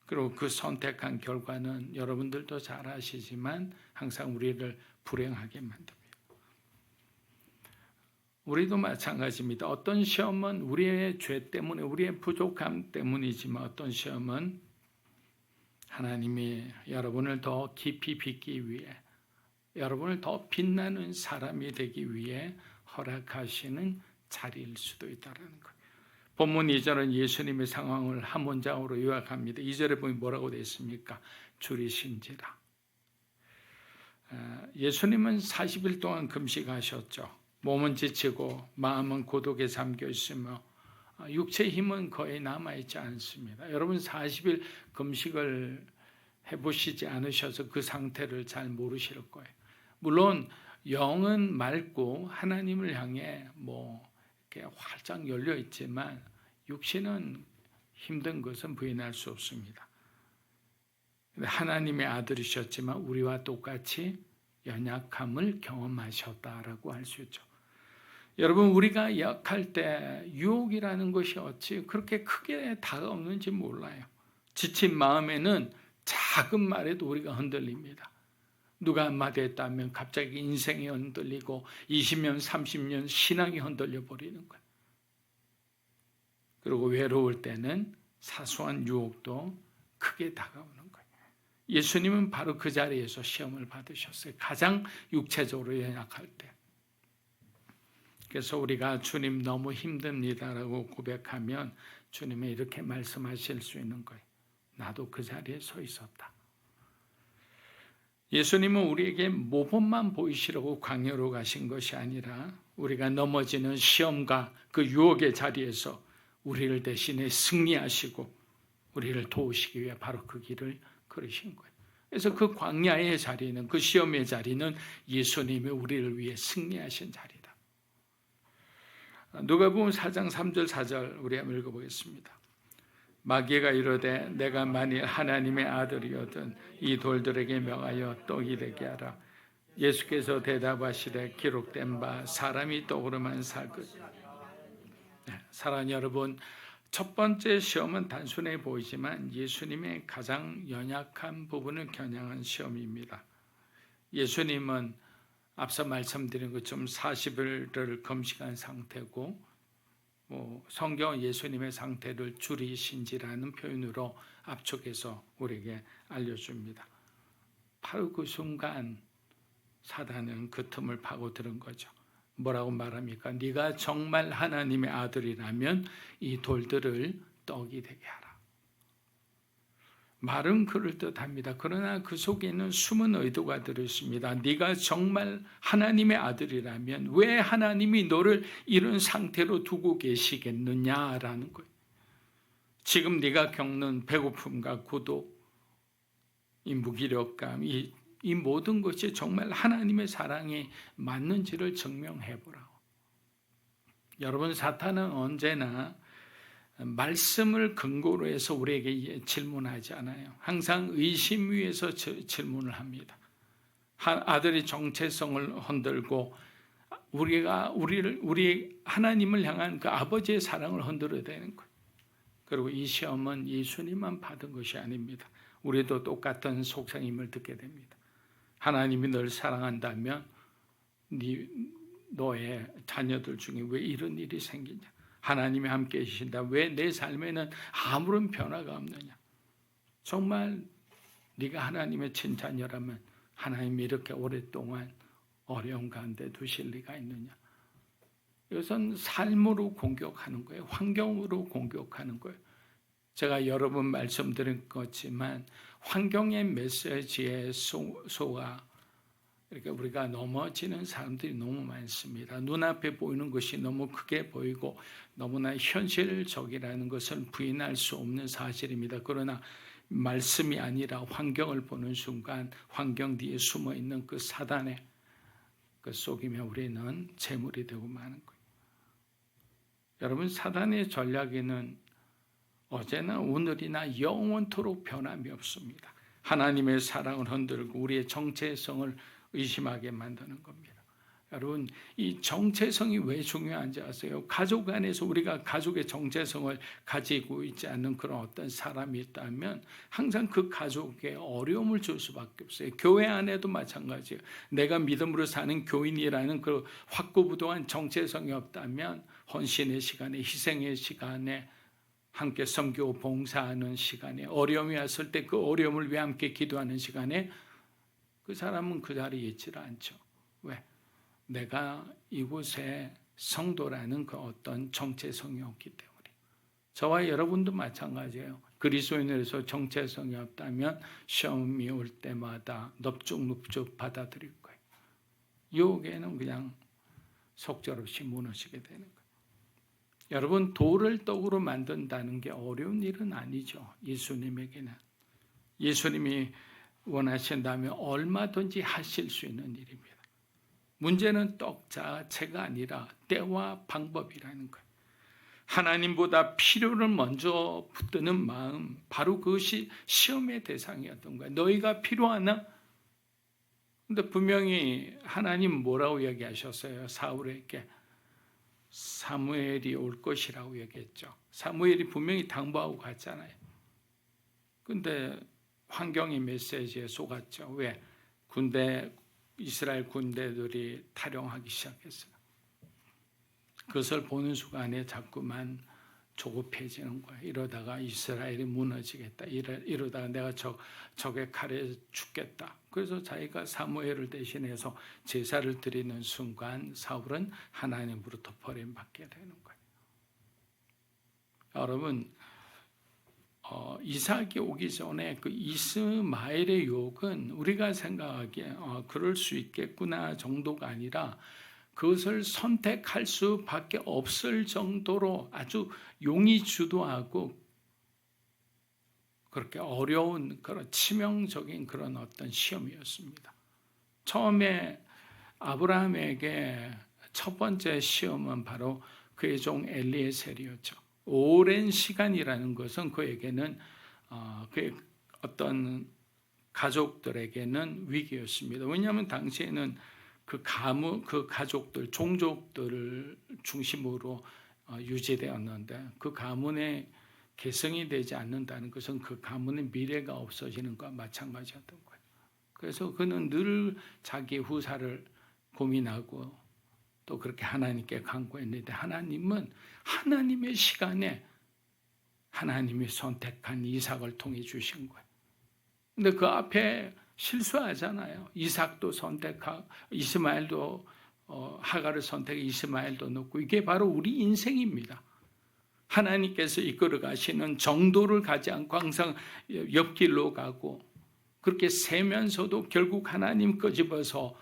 그리고 그 선택한 결과는 여러분들도 잘 아시지만 항상 우리를 불행하게 만듭니다. 우리도 마찬가지입니다. 어떤 시험은 우리의 죄 때문에, 우리의 부족함 때문이지만 어떤 시험은 하나님이 여러분을 더 깊이 빚기 위해, 여러분을 더 빛나는 사람이 되기 위해 허락하시는 자리일 수도 있다는 거예요. 본문 2절은 예수님의 상황을 한 문장으로 요약합니다. 2절에 보면 뭐라고 되어 있습니까? 줄이신지라. 예수님은 40일 동안 금식하셨죠. 몸은 지치고 마음은 고독에 잠겨 있으며 육체의 힘은 거의 남아있지 않습니다. 여러분 40일 금식을 해보시지 않으셔서 그 상태를 잘 모르실 거예요. 물론 영은 맑고 하나님을 향해 이렇게 활짝 열려 있지만 육신은 힘든 것은 부인할 수 없습니다. 하나님의 아들이셨지만 우리와 똑같이 연약함을 경험하셨다라고 할 수 있죠. 여러분 우리가 약할 때 유혹이라는 것이 어찌 그렇게 크게 다가오는지 몰라요. 지친 마음에는 작은 말에도 우리가 흔들립니다. 누가 한마디 했다면 갑자기 인생이 흔들리고 20년 30년 신앙이 흔들려 버리는 거예요. 그리고 외로울 때는 사소한 유혹도 크게 다가오는 거예요. 예수님은 바로 그 자리에서 시험을 받으셨어요. 가장 육체적으로 연약할 때. 그래서 우리가 주님 너무 힘듭니다라고 고백하면 주님이 이렇게 말씀하실 수 있는 거예요. 나도 그 자리에 서 있었다. 예수님은 우리에게 모범만 보이시려고 광야로 가신 것이 아니라 우리가 넘어지는 시험과 그 유혹의 자리에서 우리를 대신에 승리하시고 우리를 도우시기 위해 바로 그 길을 걸으신 거예요. 그래서 그 광야의 자리는, 그 시험의 자리는 예수님이 우리를 위해 승리하신 자리다. 누가복음 4장 3절 4절 우리 한번 읽어보겠습니다. 마귀가 이르되 내가 만일 하나님의 아들이거든 이 돌들에게 명하여 떡이 되게 하라. 예수께서 대답하시되 기록된 바 사람이 떡으로만 살 것. 사랑하는 여러분, 첫 번째 시험은 단순해 보이지만 예수님의 가장 연약한 부분을 겨냥한 시험입니다. 예수님은 앞서 말씀드린 것처럼 40일을 금식한 상태고 성경은 예수님의 상태를 줄이신지라는 표현으로 압축해서 우리에게 알려줍니다. 바로 그 순간 사단은 그 틈을 파고드는 거죠. 뭐라고 말합니까? 네가 정말 하나님의 아들이라면 이 돌들을 떡이 되게 하라. 말은 그럴듯합니다. 그러나 그 속에는 숨은 의도가 들어있습니다. 네가 정말 하나님의 아들이라면 왜 하나님이 너를 이런 상태로 두고 계시겠느냐라는 거예요. 지금 네가 겪는 배고픔과 고독, 이 무기력감, 이 모든 것이 정말 하나님의 사랑에 맞는지를 증명해보라고. 여러분, 사탄은 언제나 말씀을 근거로 해서 우리에게 질문하지 않아요. 항상 의심 위에서 질문을 합니다. 아들의 정체성을 흔들고 우리 하나님을 향한 그 아버지의 사랑을 흔들어야 되는 거예요. 그리고 이 시험은 예수님만 받은 것이 아닙니다. 우리도 똑같은 속상임을 듣게 됩니다. 하나님이 널 사랑한다면 너의 자녀들 중에 왜 이런 일이 생기냐? 하나님이 함께 계신다. 왜 내 삶에는 아무런 변화가 없느냐? 정말 네가 하나님의 친자녀라면 하나님이 이렇게 오랫동안 어려운 가운데 두실 리가 있느냐? 이것은 삶으로 공격하는 거예요. 환경으로 공격하는 거예요. 제가 여러 번 말씀드린 것지만 환경의 메시지에 속아 이렇게 우리가 넘어지는 사람들이 너무 많습니다. 눈앞에 보이는 것이 너무 크게 보이고 너무나 현실적이라는 것은 부인할 수 없는 사실입니다. 그러나 말씀이 아니라 환경을 보는 순간 환경 뒤에 숨어있는 그 사단의 그 속임에 우리는 재물이 되고 마는 거예요. 여러분, 사단의 전략에는 어제나 오늘이나 영원토록 변함이 없습니다. 하나님의 사랑을 흔들고 우리의 정체성을 의심하게 만드는 겁니다. 여러분, 이 정체성이 왜 중요한지 아세요? 가족 안에서 우리가 가족의 정체성을 가지고 있지 않는 그런 어떤 사람이 있다면 항상 그 가족에 어려움을 줄 수밖에 없어요. 교회 안에도 마찬가지예요. 내가 믿음으로 사는 교인이라는 그 확고부동한 정체성이 없다면 헌신의 시간에, 희생의 시간에, 함께 섬기고 봉사하는 시간에, 어려움이 왔을 때 그 어려움을 위해 함께 기도하는 시간에 그 사람은 그 자리에 있지를 않죠. 왜? 내가 이곳에 성도라는 그 어떤 정체성이 없기 때문에. 저와 여러분도 마찬가지예요. 그리스도인으로서 정체성이 없다면 시험이 올 때마다 넙죽넙죽 받아들일 거예요. 유혹에는 그냥 속절없이 무너지게 되는 거예요. 여러분, 돌을 떡으로 만든다는 게 어려운 일은 아니죠. 예수님에게는. 예수님이 원하신다면 얼마든지 하실 수 있는 일입니다. 문제는 떡 자체가 아니라 때와 방법이라는 거예요. 하나님보다 필요를 먼저 붙드는 마음, 바로 그것이 시험의 대상이었던 거예요. 너희가 필요하나? 근데 분명히 하나님 뭐라고 얘기하셨어요? 사울에게 사무엘이 올 것이라고 얘기했죠. 사무엘이 분명히 당부하고 갔잖아요. 근데 환경의 메시지에 속았죠. 왜? 이스라엘 군대들이 탈영하기 시작했어요. 그것을 보는 순간에 자꾸만 조급해지는 거예요. 이러다가 이스라엘이 무너지겠다. 이러다가 내가 적의 칼에 죽겠다. 그래서 자기가 사무엘을 대신해서 제사를 드리는 순간 사울은 하나님으로부터 버림받게 되는 거예요. 여러분, 이삭이 오기 전에 그 이스마엘의 유혹은 우리가 생각하기에 그럴 수 있겠구나 정도가 아니라 그것을 선택할 수밖에 없을 정도로 아주 용이 주도하고 그렇게 어려운 그런 치명적인 그런 어떤 시험이었습니다. 처음에 아브라함에게 첫 번째 시험은 바로 그의 종 엘리에셀이었죠. 오랜 시간이라는 것은 그에게는 그의 어떤 가족들에게는 위기였습니다. 왜냐하면 당시에는 그 가족들, 종족들을 중심으로 유지되었는데 그 가문의 계승이 되지 않는다는 것은 그 가문의 미래가 없어지는 것과 마찬가지였던 거예요. 그래서 그는 늘 자기 후사를 고민하고 또 그렇게 하나님께 간구했는데 하나님은 하나님의 시간에 하나님이 선택한 이삭을 통해 주신 거예요. 근데 그 앞에 실수하잖아요. 이삭도 선택하고 이스마엘도 하갈을 선택해 이스마엘도 넣고 이게 바로 우리 인생입니다. 하나님께서 이끌어 가시는 정도를 가지 않고 항상 옆길로 가고 그렇게 세면서도 결국 하나님 끄집어서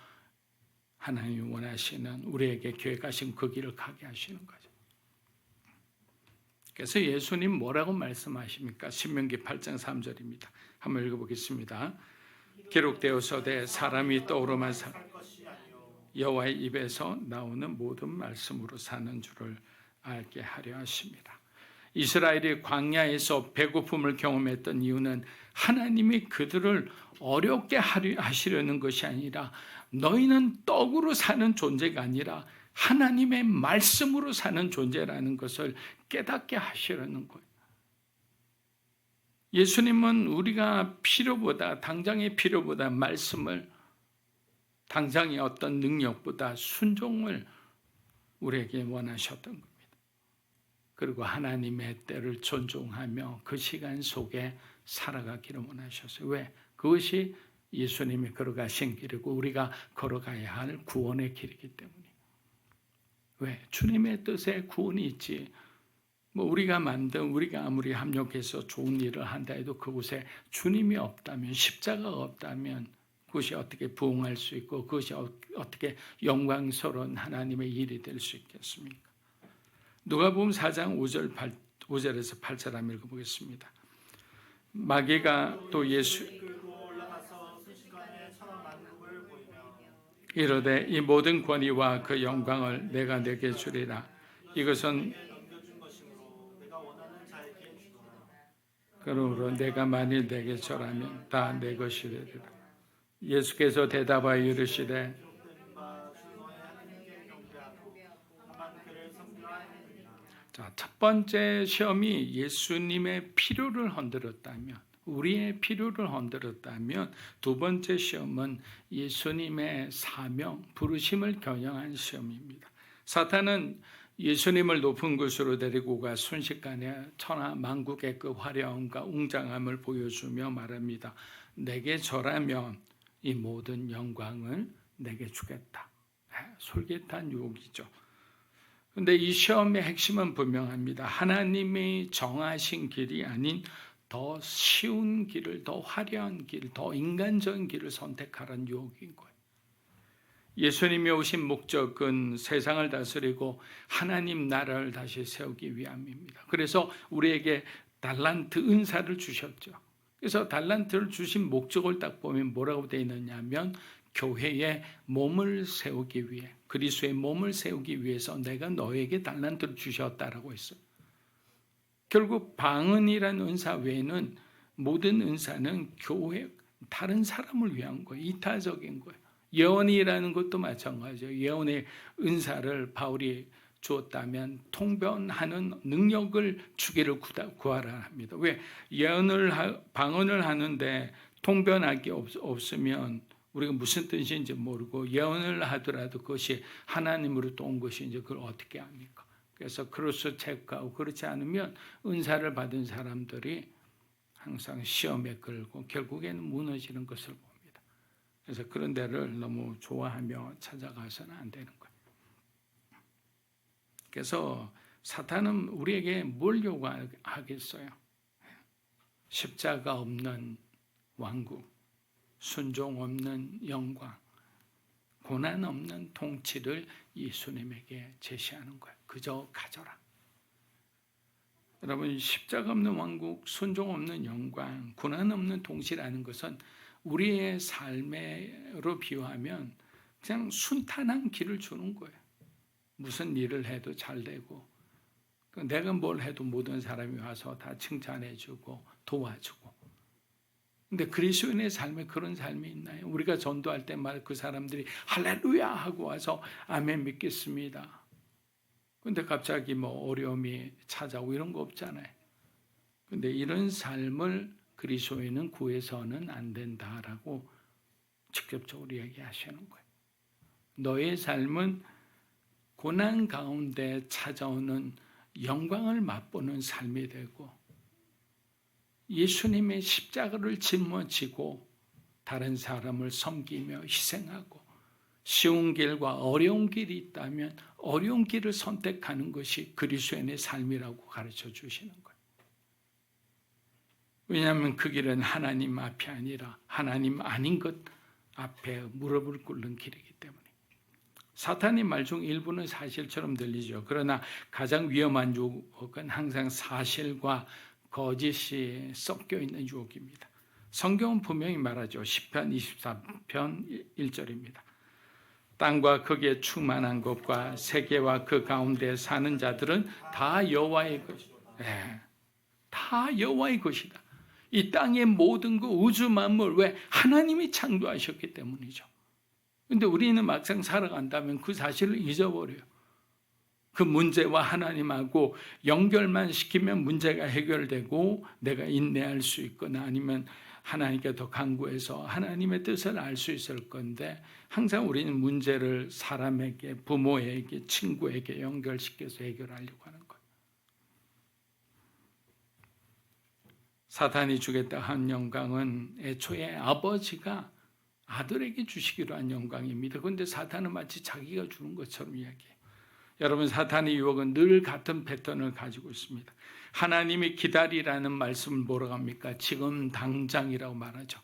하나님이 원하시는 우리에게 계획하신 그 길을 가게 하시는 거죠. 그래서 예수님 뭐라고 말씀하십니까? 신명기 8장 3절입니다. 한번 읽어보겠습니다. 기록되어서되 사람이 떡으로만 여호와의 입에서 나오는 모든 말씀으로 사는 줄을 알게 하려 하십니다. 이스라엘이 광야에서 배고픔을 경험했던 이유는 하나님이 그들을 어렵게 하시려는 것이 아니라 너희는 떡으로 사는 존재가 아니라 하나님의 말씀으로 사는 존재라는 것을 깨닫게 하시려는 거예요. 예수님은 우리가 당장의 필요보다 말씀을, 당장의 어떤 능력보다 순종을 우리에게 원하셨던 겁니다. 그리고 하나님의 때를 존중하며 그 시간 속에 살아가기를 원하셨어요. 왜? 그것이 예수님이 걸어가신 길이고 우리가 걸어가야 할 구원의 길이기 때문에. 왜? 주님의 뜻에 구원이 있지. 우리가 아무리 합력해서 좋은 일을 한다 해도 그곳에 주님이 없다면, 십자가가 없다면 그것이 어떻게 부흥할 수 있고 그것이 어떻게 영광스러운 하나님의 일이 될 수 있겠습니까? 누가복음 4장 5절에서 8절 한번 읽어보겠습니다. 마귀가 또 예수 이르되 이 모든 권위와 그 영광을 내가 내게 주리라. 이것은 그러므로 내가 만일 내게 절하면 다 내 것이 되리라. 예수께서 대답하여 이르시되 첫 번째 시험이 예수님의 필요를 흔들었다면, 우리의 필요를 흔들었다면 두 번째 시험은 예수님의 사명, 부르심을 겨냥한 시험입니다. 사탄은 예수님을 높은 곳으로 데리고 가 순식간에 천하 만국의 그 화려함과 웅장함을 보여주며 말합니다. 내게 절하면 이 모든 영광을 내게 주겠다. 솔깃한 유혹이죠. 그런데 이 시험의 핵심은 분명합니다. 하나님이 정하신 길이 아닌 더 쉬운 길을, 더 화려한 길, 더 인간적인 길을 선택하라는 유혹인 거예요. 예수님이 오신 목적은 세상을 다스리고 하나님 나라를 다시 세우기 위함입니다. 그래서 우리에게 달란트 은사를 주셨죠. 그래서 달란트를 주신 목적을 딱 보면 뭐라고 되어 있느냐면 교회의 몸을 세우기 위해, 그리스도의 몸을 세우기 위해서 내가 너에게 달란트를 주셨다라고 했어요. 결국 방언이라는 은사 외에는 모든 은사는 교회 다른 사람을 위한 거예요. 이타적인 거예요. 예언이라는 것도 마찬가지예요. 예언의 은사를 바울이 주었다면 통변하는 능력을 주기를 구하라 합니다. 왜? 방언을 하는데 통변하기 없으면 우리가 무슨 뜻인지 모르고 예언을 하더라도 그것이 하나님으로부터 온 것인지 그걸 어떻게 합니까? 그래서 크로스 체크하고 그렇지 않으면 은사를 받은 사람들이 항상 시험에 걸고 결국에는 무너지는 것을 봅니다. 그래서 그런 데를 너무 좋아하며 찾아가서는 안 되는 거예요. 그래서 사탄은 우리에게 뭘 요구하겠어요? 십자가 없는 왕국, 순종 없는 영광, 고난 없는 통치를 예수님에게 제시하는 거예요. 그저 가져라. 여러분, 십자가 없는 왕국, 순종 없는 영광, 고난 없는 통치라는 것은 우리의 삶으로 비유하면 그냥 순탄한 길을 주는 거예요. 무슨 일을 해도 잘 되고, 내가 뭘 해도 모든 사람이 와서 다 칭찬해주고 도와주고. 근데 그리스도인의 삶에 그런 삶이 있나요? 우리가 전도할 때마다 그 사람들이 할렐루야 하고 와서 아멘 믿겠습니다. 근데 갑자기 뭐 어려움이 찾아오고 이런 거 없잖아요. 근데 이런 삶을 그리스도인은 구해서는 안 된다라고 직접적으로 얘기하시는 거예요. 너의 삶은 고난 가운데 찾아오는 영광을 맛보는 삶이 되고 예수님의 십자가를 짊어지고 다른 사람을 섬기며 희생하고 쉬운 길과 어려운 길이 있다면 어려운 길을 선택하는 것이 그리스도인의 삶이라고 가르쳐 주시는 거예요. 왜냐하면 그 길은 하나님 앞이 아니라 하나님 아닌 것 앞에 무릎을 꿇는 길이기 때문에. 사탄의 말 중 일부는 사실처럼 들리죠. 그러나 가장 위험한 유혹은 항상 사실과 거짓이 섞여 있는 유혹입니다. 성경은 분명히 말하죠. 시편 24편 1절입니다. 땅과 거기에 충만한 것과 세계와 그 가운데 사는 자들은 다 여호와의 것이다. 다 여호와의 것이다. 이 땅의 모든 그 우주 만물 왜 하나님이 창조하셨기 때문이죠. 근데 우리는 막상 살아간다면 그 사실을 잊어버려요. 그 문제와 하나님하고 연결만 시키면 문제가 해결되고 내가 인내할 수 있거나 아니면 하나님께 더 간구해서 하나님의 뜻을 알 수 있을 건데 항상 우리는 문제를 사람에게, 부모에게, 친구에게 연결시켜서 해결하려고 하는 거예요. 사탄이 주겠다 한 영광은 애초에 아버지가 아들에게 주시기로 한 영광입니다. 그런데 사탄은 마치 자기가 주는 것처럼 이야기해요. 여러분, 사탄의 유혹은 늘 같은 패턴을 가지고 있습니다. 하나님이 기다리라는 말씀을 뭐라고 합니까? 지금 당장이라고 말하죠.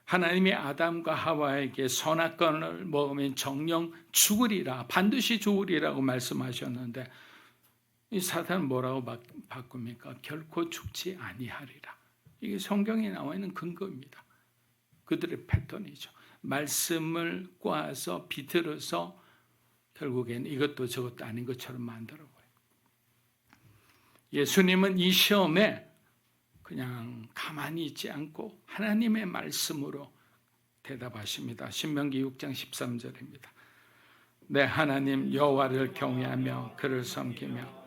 하나님이 아담과 하와에게 선악과를 먹으면 정령 죽으리라, 반드시 죽으리라고 말씀하셨는데 이 사탄은 뭐라고 바꿉니까? 결코 죽지 아니하리라. 이게 성경에 나와 있는 근거입니다. 그들의 패턴이죠. 말씀을 꽈서 비틀어서 결국엔 이것도 저것도 아닌 것처럼 만들어버려요. 예수님은 이 시험에 그냥 가만히 있지 않고 하나님의 말씀으로 대답하십니다. 신명기 6장 13절입니다. 내 하나님 여호와를 경외하며 그를 섬기며.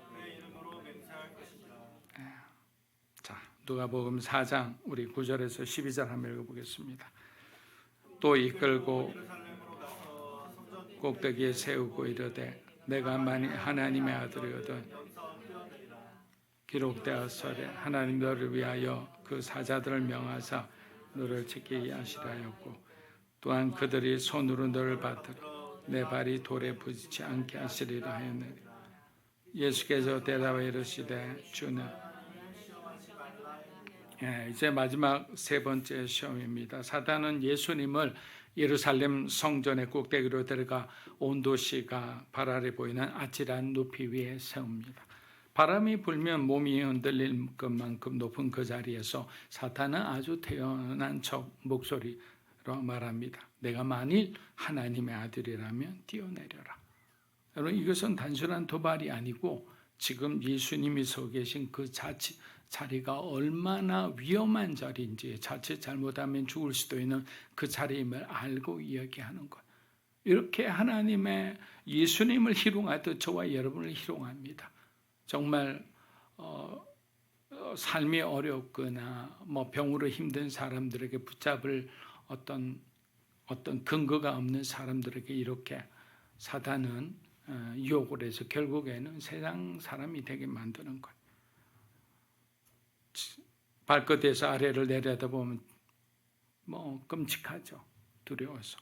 자, 누가복음 4장 우리 9절에서 12절 한번 읽어보겠습니다. 또 이끌고 꼭대기에 세우고 이르되 내가 만일 하나님의 아들이거든 기록되었으되 하나님 너를 위하여 그 사자들을 명하사 너를 지키게 하시라 하였고 또한 그들이 손으로 너를 받들어 내 발이 돌에 부딪히지 않게 하시리라 하였느니 예수께서 대답하여 이르시되 주는 이제 마지막 세 번째 시험입니다. 사탄은 예수님을 예루살렘 성전의 꼭대기로 들어가 온 도시가 발 아래 보이는 아찔한 높이 위에 세웁니다. 바람이 불면 몸이 흔들릴 것만큼 높은 그 자리에서 사탄은 아주 태연한 척 목소리로 말합니다. 내가 만일 하나님의 아들이라면 뛰어내려라. 여러분, 이것은 단순한 도발이 아니고 지금 예수님이 서 계신 그 자리가 얼마나 위험한 자리인지, 자칫 잘못하면 죽을 수도 있는 그 자리임을 알고 이야기하는 것. 이렇게 하나님의 예수님을 희롱하듯 저와 여러분을 희롱합니다. 정말 삶이 어렵거나 병으로 힘든 사람들에게 붙잡을 어떤 근거가 없는 사람들에게 이렇게 사단은 유혹을 해서 결국에는 세상 사람이 되게 만드는 거예요. 발끝에서 아래를 내려다보면 끔찍하죠. 두려워서.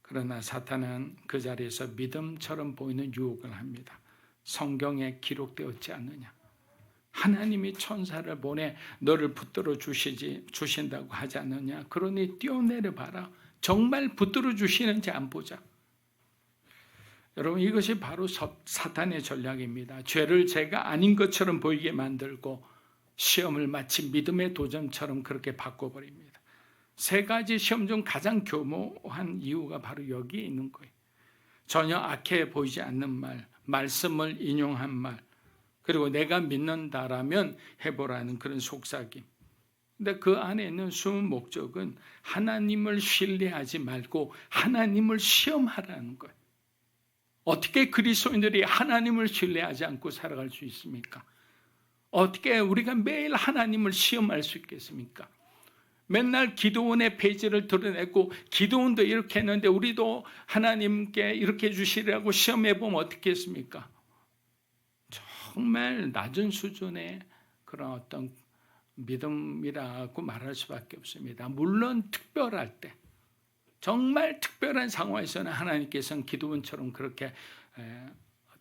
그러나 사탄은 그 자리에서 믿음처럼 보이는 유혹을 합니다. 성경에 기록되었지 않느냐. 하나님이 천사를 보내 너를 붙들어 주신다고 하지 않느냐. 그러니 뛰어내려 봐라. 정말 붙들어 주시는지 안 보자. 여러분, 이것이 바로 사탄의 전략입니다. 죄를 죄가 아닌 것처럼 보이게 만들고 시험을 마치 믿음의 도전처럼 그렇게 바꿔버립니다. 세 가지 시험 중 가장 교묘한 이유가 바로 여기에 있는 거예요. 전혀 악해 보이지 않는 말, 말씀을 인용한 말, 그리고 내가 믿는다라면 해보라는 그런 속삭임. 근데 그 안에 있는 숨은 목적은 하나님을 신뢰하지 말고 하나님을 시험하라는 거예요. 어떻게 그리스도인들이 하나님을 신뢰하지 않고 살아갈 수 있습니까? 어떻게 우리가 매일 하나님을 시험할 수 있겠습니까? 맨날 기도원의 페이지를 드러내고 기도원도 이렇게 했는데 우리도 하나님께 이렇게 해주시라고 시험해보면 어떻겠습니까? 정말 낮은 수준의 그런 어떤 믿음이라고 말할 수밖에 없습니다. 물론 특별할 때, 정말 특별한 상황에서는 하나님께서는 기도원처럼 그렇게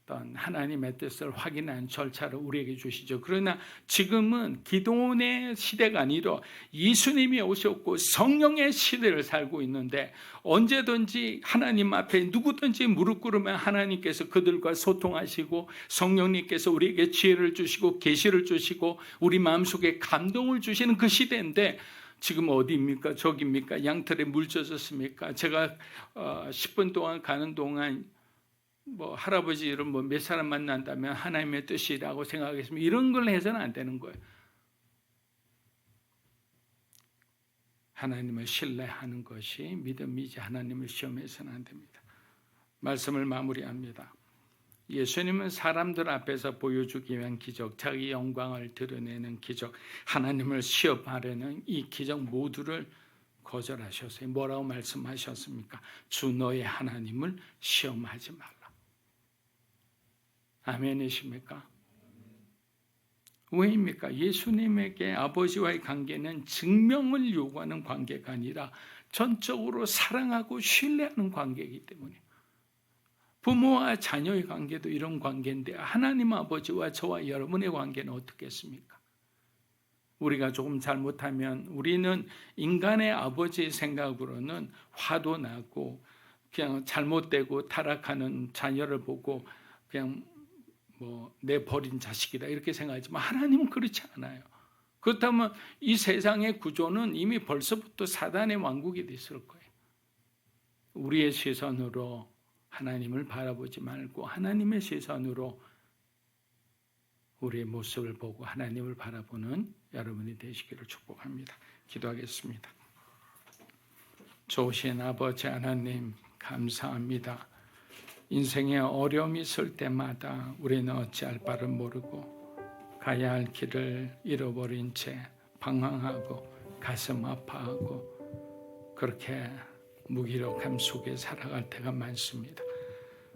어떤 하나님의 뜻을 확인한 절차를 우리에게 주시죠. 그러나 지금은 기도원의 시대가 아니라 예수님이 오셨고 성령의 시대를 살고 있는데 언제든지 하나님 앞에 누구든지 무릎 꿇으면 하나님께서 그들과 소통하시고 성령님께서 우리에게 지혜를 주시고 계시를 주시고 우리 마음속에 감동을 주시는 그 시대인데 지금 어디입니까? 저기입니까? 양털에 물 젖었습니까? 제가 10분 동안 가는 동안 할아버지 이런 몇 사람 만난다면 하나님의 뜻이라고 생각하겠습니다. 이런 걸 해서는 안 되는 거예요. 하나님을 신뢰하는 것이 믿음이지 하나님을 시험해서는 안 됩니다. 말씀을 마무리합니다. 예수님은 사람들 앞에서 보여주기 위한 기적, 자기 영광을 드러내는 기적, 하나님을 시험하려는 이 기적 모두를 거절하셨어요. 뭐라고 말씀하셨습니까? 주 너의 하나님을 시험하지 말라. 아멘이십니까? 왜입니까? 예수님에게 아버지와의 관계는 증명을 요구하는 관계가 아니라 전적으로 사랑하고 신뢰하는 관계이기 때문에 부모와 자녀의 관계도 이런 관계인데 하나님 아버지와 저와 여러분의 관계는 어떻겠습니까? 우리가 조금 잘못하면 우리는 인간의 아버지의 생각으로는 화도 나고 그냥 잘못되고 타락하는 자녀를 보고 그냥 내 버린 자식이다 이렇게 생각하지만 하나님은 그렇지 않아요. 그렇다면 이 세상의 구조는 이미 벌써부터 사단의 왕국이 됐을 거예요. 우리의 시선으로 하나님을 바라보지 말고 하나님의 시선으로 우리의 모습을 보고 하나님을 바라보는 여러분이 되시기를 축복합니다. 기도하겠습니다. 좋으신 아버지 하나님 감사합니다. 인생에 어려움이 있을 때마다 우리는 어찌할 바를 모르고 가야 할 길을 잃어버린 채 방황하고 가슴 아파하고 그렇게 무기력함 속에 살아갈 때가 많습니다.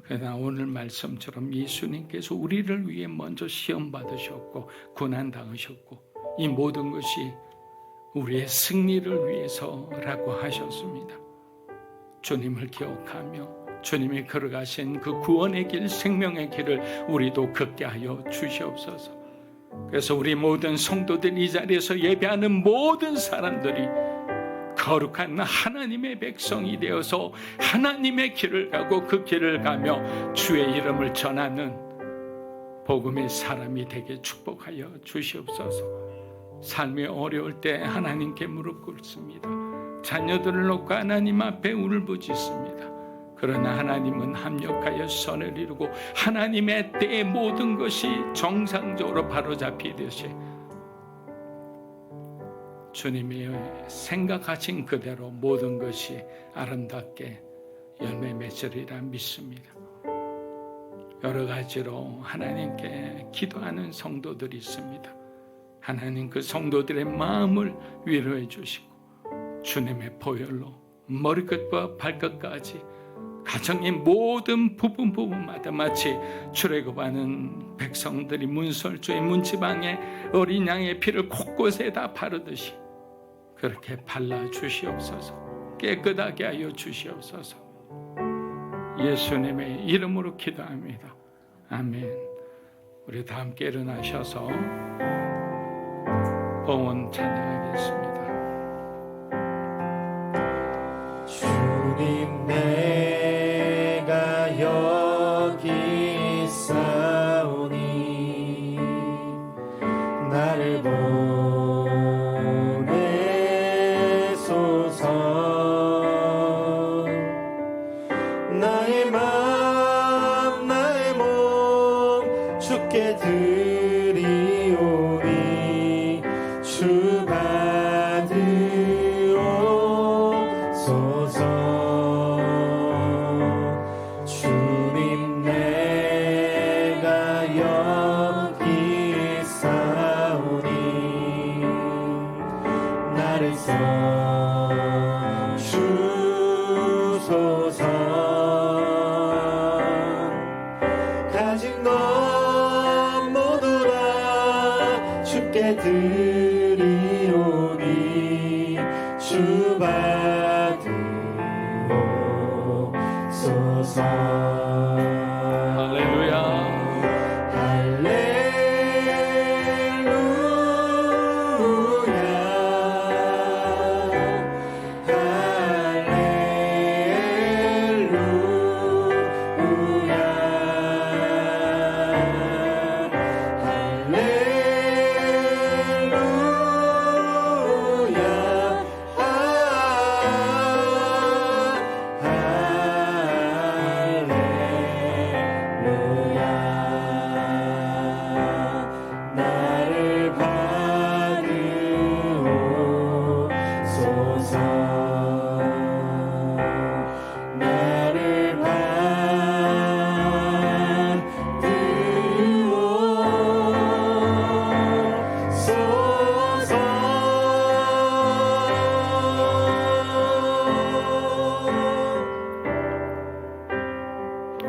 그러나 오늘 말씀처럼 예수님께서 우리를 위해 먼저 시험 받으셨고 고난 당하셨고 이 모든 것이 우리의 승리를 위해서라고 하셨습니다. 주님을 기억하며 주님이 걸어가신 그 구원의 길, 생명의 길을 우리도 걷게 하여 주시옵소서. 그래서 우리 모든 성도들 이 자리에서 예배하는 모든 사람들이 거룩한 하나님의 백성이 되어서 하나님의 길을 가고 그 길을 가며 주의 이름을 전하는 복음의 사람이 되게 축복하여 주시옵소서. 삶이 어려울 때 하나님께 무릎 꿇습니다. 자녀들을 놓고 하나님 앞에 울부짖습니다. 그러나 하나님은 합력하여 선을 이루고 하나님의 때에 모든 것이 정상적으로 바로잡히듯이 주님이 생각하신 그대로 모든 것이 아름답게 열매 맺으리라 믿습니다. 여러 가지로 하나님께 기도하는 성도들이 있습니다. 하나님 그 성도들의 마음을 위로해 주시고 주님의 보혈로 머리끝과 발끝까지 가정의 모든 부분마다 마치 출애굽하는 백성들이 문설주의 문지방에 어린 양의 피를 곳곳에 다 바르듯이 그렇게 발라주시옵소서. 깨끗하게 하여 주시옵소서. 예수님의 이름으로 기도합니다. 아멘. 우리 다 함께 일어나셔서 봉헌 찬양하겠습니다. 주님 내가 여기 있사오니 나를 보내소서. 나의 맘 나의 몸 주께 드리오니 주 받으옵소서. 주님 내가 여기 있사오니 나를 써주소서. 가진 것 모두 다 주께 드리오니 주 받으옵소서. 할렐루야. 나를 받으옵소서. 나를 받으옵소서.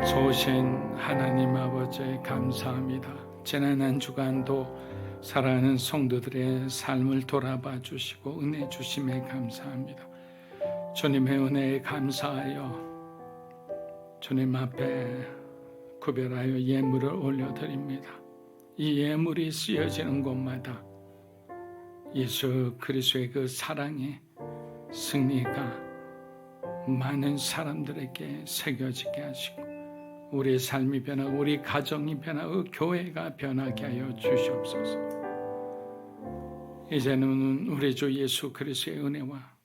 좋으신 하나님 아버지 감사합니다. 지난 한 주간도 살아가는 성도들의 삶을 돌아봐 주시고 은혜 주심에 감사합니다. 주님의 은혜에 감사하여 주님 앞에 구별하여 예물을 올려드립니다. 이 예물이 쓰여지는 곳마다 예수 그리스도의 그 사랑의 승리가 많은 사람들에게 새겨지게 하시고 우리의 삶이 변하고 우리 가정이 변하고 교회가 변하게 하여 주시옵소서. 이제는 우리 주 예수 그리스도의 은혜와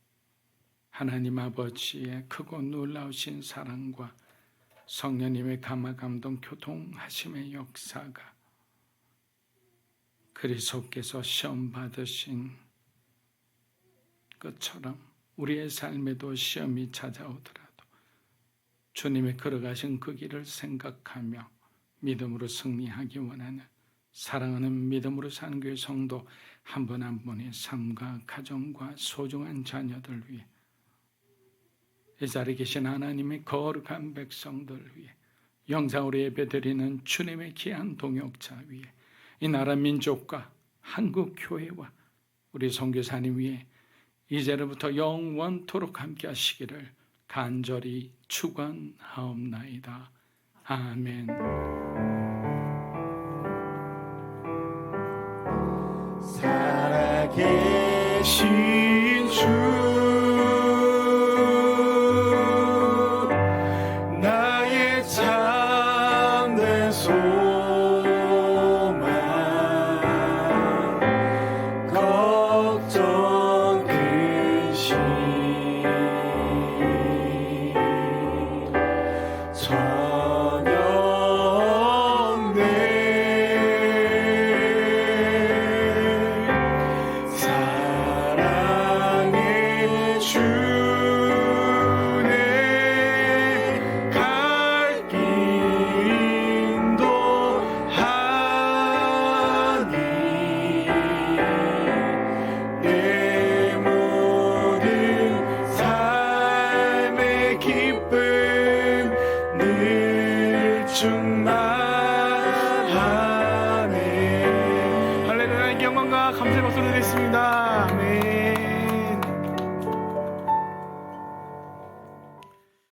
하나님 아버지의 크고 놀라우신 사랑과 성령님의 감화 감동 교통하심의 역사가 그리스도께서 시험 받으신 것처럼 우리의 삶에도 시험이 찾아오더라도 주님의 걸어가신 그 길을 생각하며 믿음으로 승리하기 원하는 사랑하는 믿음으로 사는 교회 성도 한 분 한 분의 삶과 가정과 소중한 자녀들 위해 이 자리에 계신 하나님의 거룩한 백성들 위해 영상으로 예배드리는 주님의 귀한 동역자 위해 이 나라 민족과 한국 교회와 우리 선교사님 위해 이제로부터 영원토록 함께 하시기를 간절히 축원하옵나이다. 아멘. 살아계신 주 감사의 박수 드리겠습니다. 아멘.